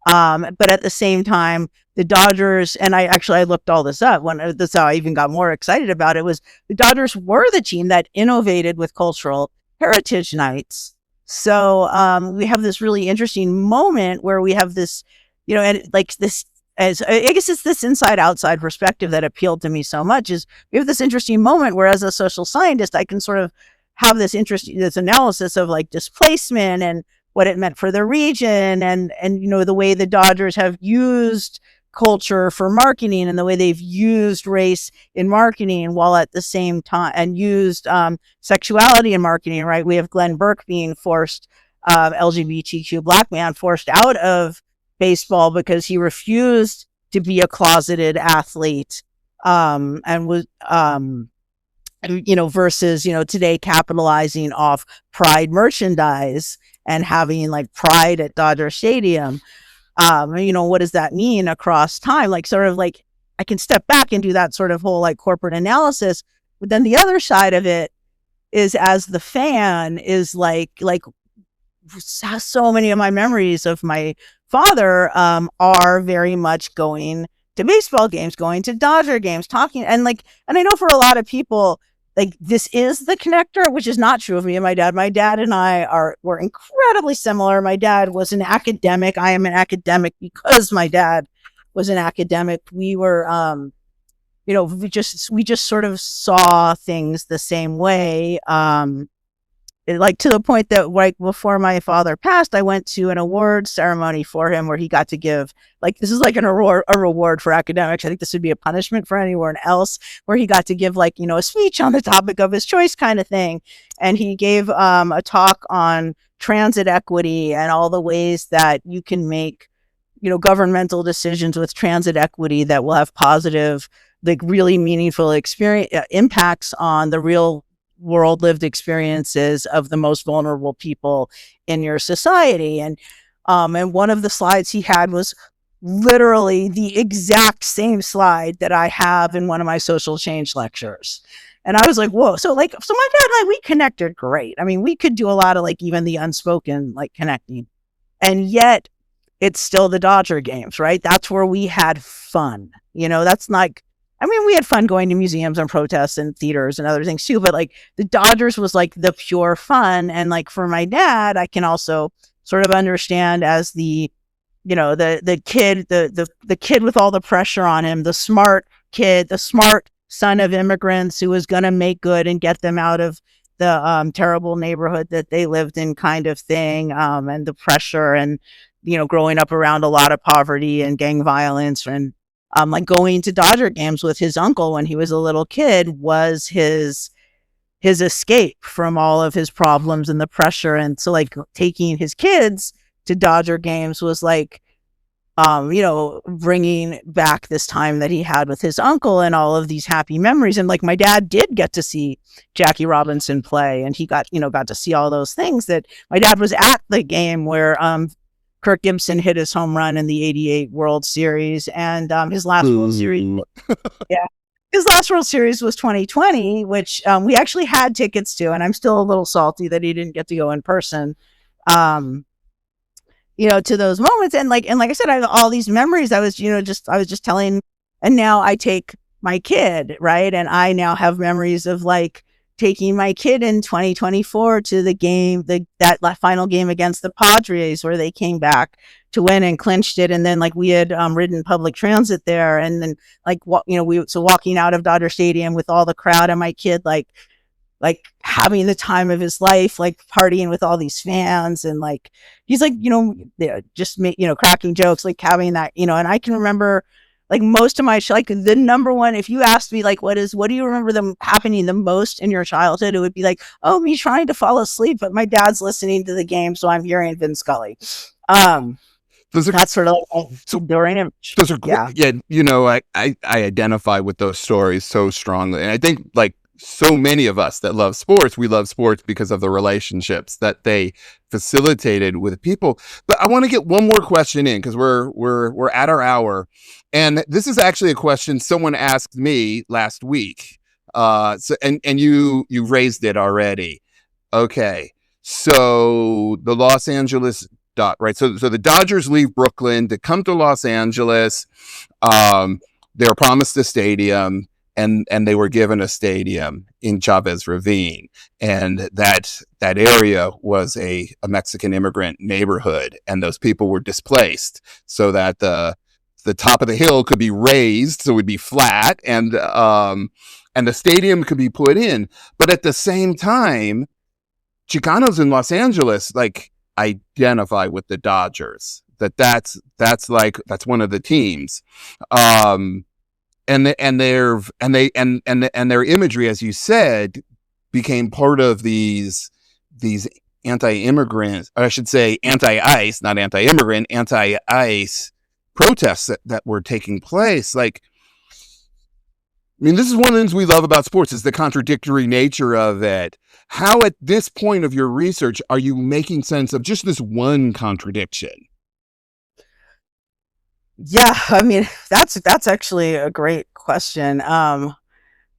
But at the same time, the Dodgers, and I looked all this up when that's how I even got more excited about it, was the Dodgers were the team that innovated with cultural heritage nights. So we have this really interesting moment where we have this, and like this, as I guess it's this inside outside perspective that appealed to me so much, is we have this interesting moment where as a social scientist, I can sort of have this analysis of like displacement and what it meant for the region and the way the Dodgers have used culture for marketing and the way they've used race in marketing while at the same time and used sexuality in marketing, right? We have Glenn Burke being forced, LGBTQ Black man forced out of baseball because he refused to be a closeted athlete and was versus today capitalizing off Pride merchandise and having like Pride at Dodger Stadium. What does that mean across time? Like sort of like I can step back and do that sort of whole like corporate analysis, but then the other side of it is as the fan is like so many of my memories of my father are very much going to baseball games, going to Dodger games, talking and I know for a lot of people, like this is the connector, which is not true of me and my dad. My dad and I were incredibly similar. My dad was an academic. I am an academic because my dad was an academic. We were, we just sort of saw things the same way. Like to the point that like before my father passed, I went to an award ceremony for him where he got to give this is like a reward for academics. I think this would be a punishment for anyone else, where he got to give a speech on the topic of his choice kind of thing. And he gave a talk on transit equity and all the ways that you can make, governmental decisions with transit equity that will have positive, like really meaningful impacts on the real world lived experiences of the most vulnerable people in your society. And one of the slides he had was literally the exact same slide that I have in one of my social change lectures. And I was like, whoa. So my dad and I, we connected great. I mean, we could do a lot of even the unspoken connecting. And yet it's still the Dodger games, right? That's where we had fun. That's we had fun going to museums and protests and theaters and other things too, but the Dodgers was the pure fun. And for my dad, I can also sort of understand as the kid, the kid with all the pressure on him, the smart kid, the smart son of immigrants who was going to make good and get them out of the terrible neighborhood that they lived in kind of thing. And the pressure and, growing up around a lot of poverty and gang violence and, going to Dodger games with his uncle when he was a little kid was his escape from all of his problems and the pressure. And so taking his kids to Dodger games was bringing back this time that he had with his uncle and all of these happy memories. And my dad did get to see Jackie Robinson play, and he got to see all those things. That my dad was at the game where Kirk Gibson hit his home run in the '88 World Series, and his last World Series, his last World Series was 2020, which we actually had tickets to, and I'm still a little salty that he didn't get to go in person, to those moments. And like I said, I have all these memories. I was just telling, and now I take my kid, right, and I now have memories of taking my kid in 2024 to the game, that final game against the Padres where they came back to win and clinched it. And then we had ridden public transit there, and then walking out of Dodger Stadium with all the crowd and my kid having the time of his life, partying with all these fans, and he's just cracking jokes, having that, and I can remember most of my the number one, if you asked me what do you remember them happening the most in your childhood, it would be me trying to fall asleep, but my dad's listening to the game, so I'm hearing Vin Scully. That's sort of enduring image. Those are great. Yeah. I identify with those stories so strongly, and I think so many of us that love sports, we love sports because of the relationships that they facilitated with people. But I want to get one more question in because we're at our hour, and this is actually a question someone asked me last week. And you raised it already. Okay, so the Los Angeles right. So the Dodgers leave Brooklyn to come to Los Angeles. They were promised a stadium. And they were given a stadium in Chavez Ravine, and that area was a Mexican immigrant neighborhood, and those people were displaced so that the top of the hill could be raised, so it would be flat, and the stadium could be put in. But at the same time, Chicanos in Los Angeles like identify with the Dodgers. That's one of the teams. And their imagery, as you said, became part of these anti-immigrant, or I should say anti-ICE, not anti-immigrant, anti-ICE protests that were taking place. Like, I mean, this is one of the things we love about sports, is the contradictory nature of it. How at this point of your research are you making sense of just this one contradiction? Yeah, I mean, that's actually a great question. I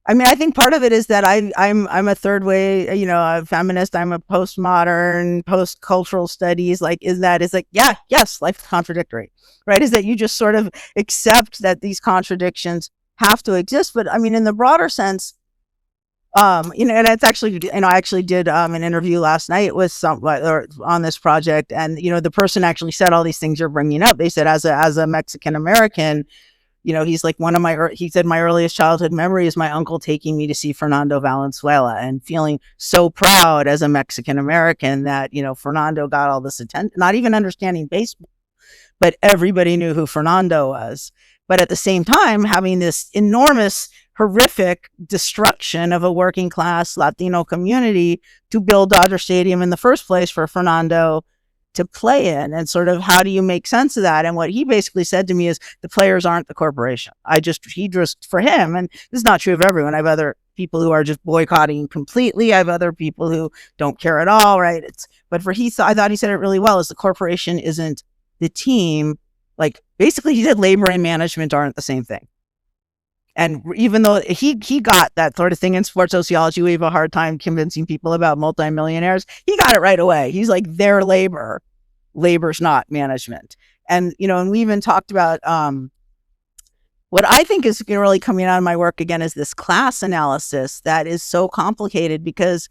mean, I think part of it is that I'm a third way, a feminist. I'm a postmodern, post-cultural studies. Like, is like, yeah, yes, life's contradictory, right? Is that you just sort of accept that these contradictions have to exist. But I mean, in the broader sense, and it's actually, I actually did an interview last night with on this project, and the person actually said all these things you're bringing up. They said, as a Mexican American, he's like, he said, my earliest childhood memory is my uncle taking me to see Fernando Valenzuela and feeling so proud as a Mexican American that Fernando got all this attention, not even understanding baseball, but everybody knew who Fernando was. But at the same time, having this enormous, horrific destruction of a working class Latino community to build Dodger Stadium in the first place for Fernando to play in. And sort of, how do you make sense of that? And what he basically said to me is, the players aren't the corporation. For him, and this is not true of everyone. I have other people who are just boycotting completely. I have other people who don't care at all, right? I thought he said it really well, is the corporation isn't the team. Like, basically, he said labor and management aren't the same thing. And even though he got that sort of thing in sports sociology, we have a hard time convincing people about multimillionaires. He got it right away. He's like, they're labor. Labor's not management. And, and we even talked about what I think is really coming out of my work again is this class analysis that is so complicated, because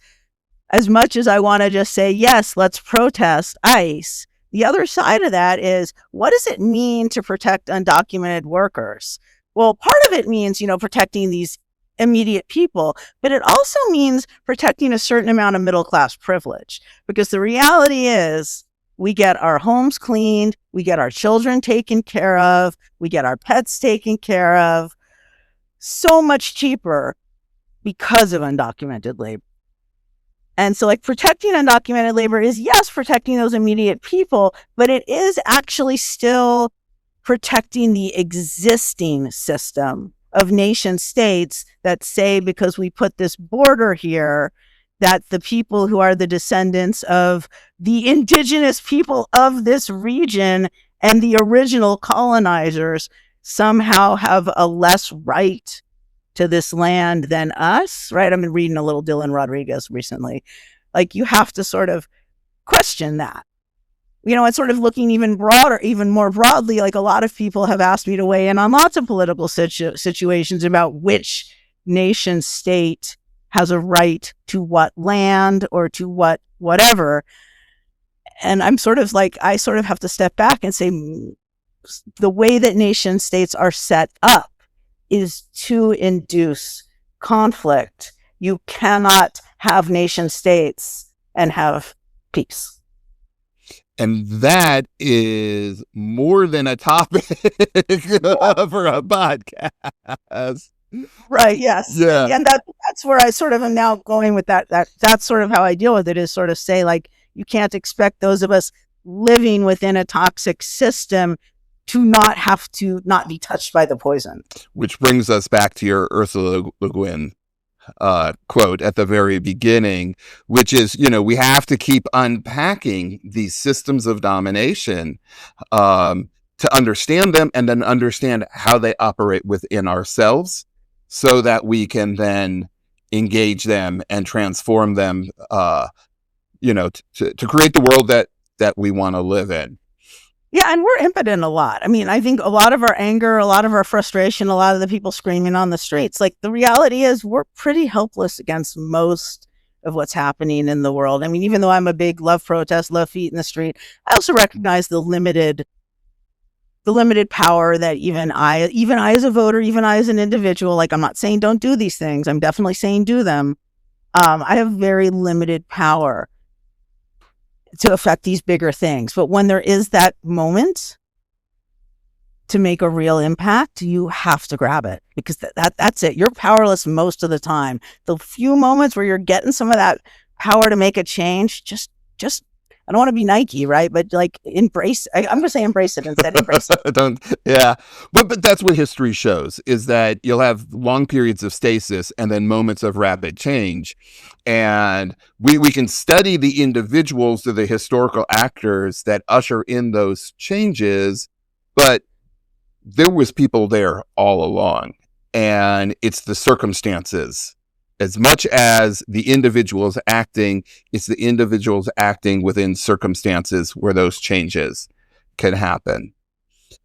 as much as I want to just say, yes, let's protest ICE, the other side of that is, what does it mean to protect undocumented workers? Well, part of it means, protecting these immediate people, but it also means protecting a certain amount of middle-class privilege, because the reality is we get our homes cleaned, we get our children taken care of, we get our pets taken care of so much cheaper because of undocumented labor. And so, like, protecting undocumented labor is, yes, protecting those immediate people, but it is actually still protecting the existing system of nation states that say, because we put this border here, that the people who are the descendants of the indigenous people of this region and the original colonizers somehow have a less right to this land than us, right? I've been reading a little Dylan Rodriguez recently. Like, you have to sort of question that. And sort of looking even more broadly, like, a lot of people have asked me to weigh in on lots of political situations about which nation state has a right to what land or to whatever. And I'm sort of like, I sort of have to step back and say, the way that nation states are set up is to induce conflict. You cannot have nation states and have peace. And that is more than a topic for a podcast. Right. Yes. Yeah. And that's where I sort of am now going with that. That's sort of how I deal with it, is sort of say, like, you can't expect those of us living within a toxic system to not be touched by the poison. Which brings us back to your Ursula Le Guin quote at the very beginning, which is, we have to keep unpacking these systems of domination to understand them and then understand how they operate within ourselves so that we can then engage them and transform them, to create the world that we want to live in. Yeah, and we're impotent a lot. I mean, I think a lot of our anger, a lot of our frustration, a lot of the people screaming on the streets, like the reality is we're pretty helpless against most of what's happening in the world. I mean, even though I'm a big love protest, love feet in the street, I also recognize the limited power that even I as a voter, even I as an individual, like I'm not saying don't do these things. I'm definitely saying do them. I have very limited power to affect these bigger things. But when there is that moment to make a real impact, you have to grab it because that's it. You're powerless most of the time. The few moments where you're getting some of that power to make a change, just I don't want to be Nike, right? But like embrace. I'm going to say embrace it instead. Embrace it. Yeah. But that's what history shows is that you'll have long periods of stasis and then moments of rapid change. And we can study the individuals or the historical actors that usher in those changes, but there was people there all along. And it's the circumstances. As much as the individuals acting, it's the individuals acting within circumstances where those changes can happen.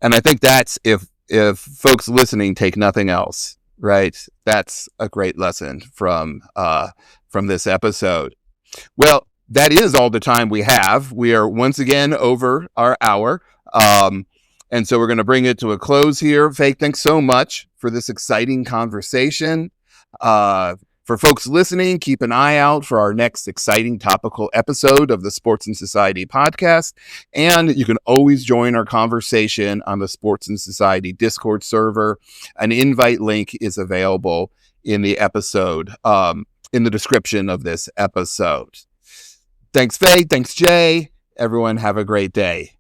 And I think that's if folks listening take nothing else, right? That's a great lesson from this episode. Well, that is all the time we have. We are once again over our hour. And so we're going to bring it to a close here. Faye, thanks so much for this exciting conversation. For folks listening, keep an eye out for our next exciting topical episode of the Sports and Society podcast. And you can always join our conversation on the Sports and Society Discord server. An invite link is available in the episode, in the description of this episode. Thanks, Faye. Thanks, Jay. Everyone have a great day.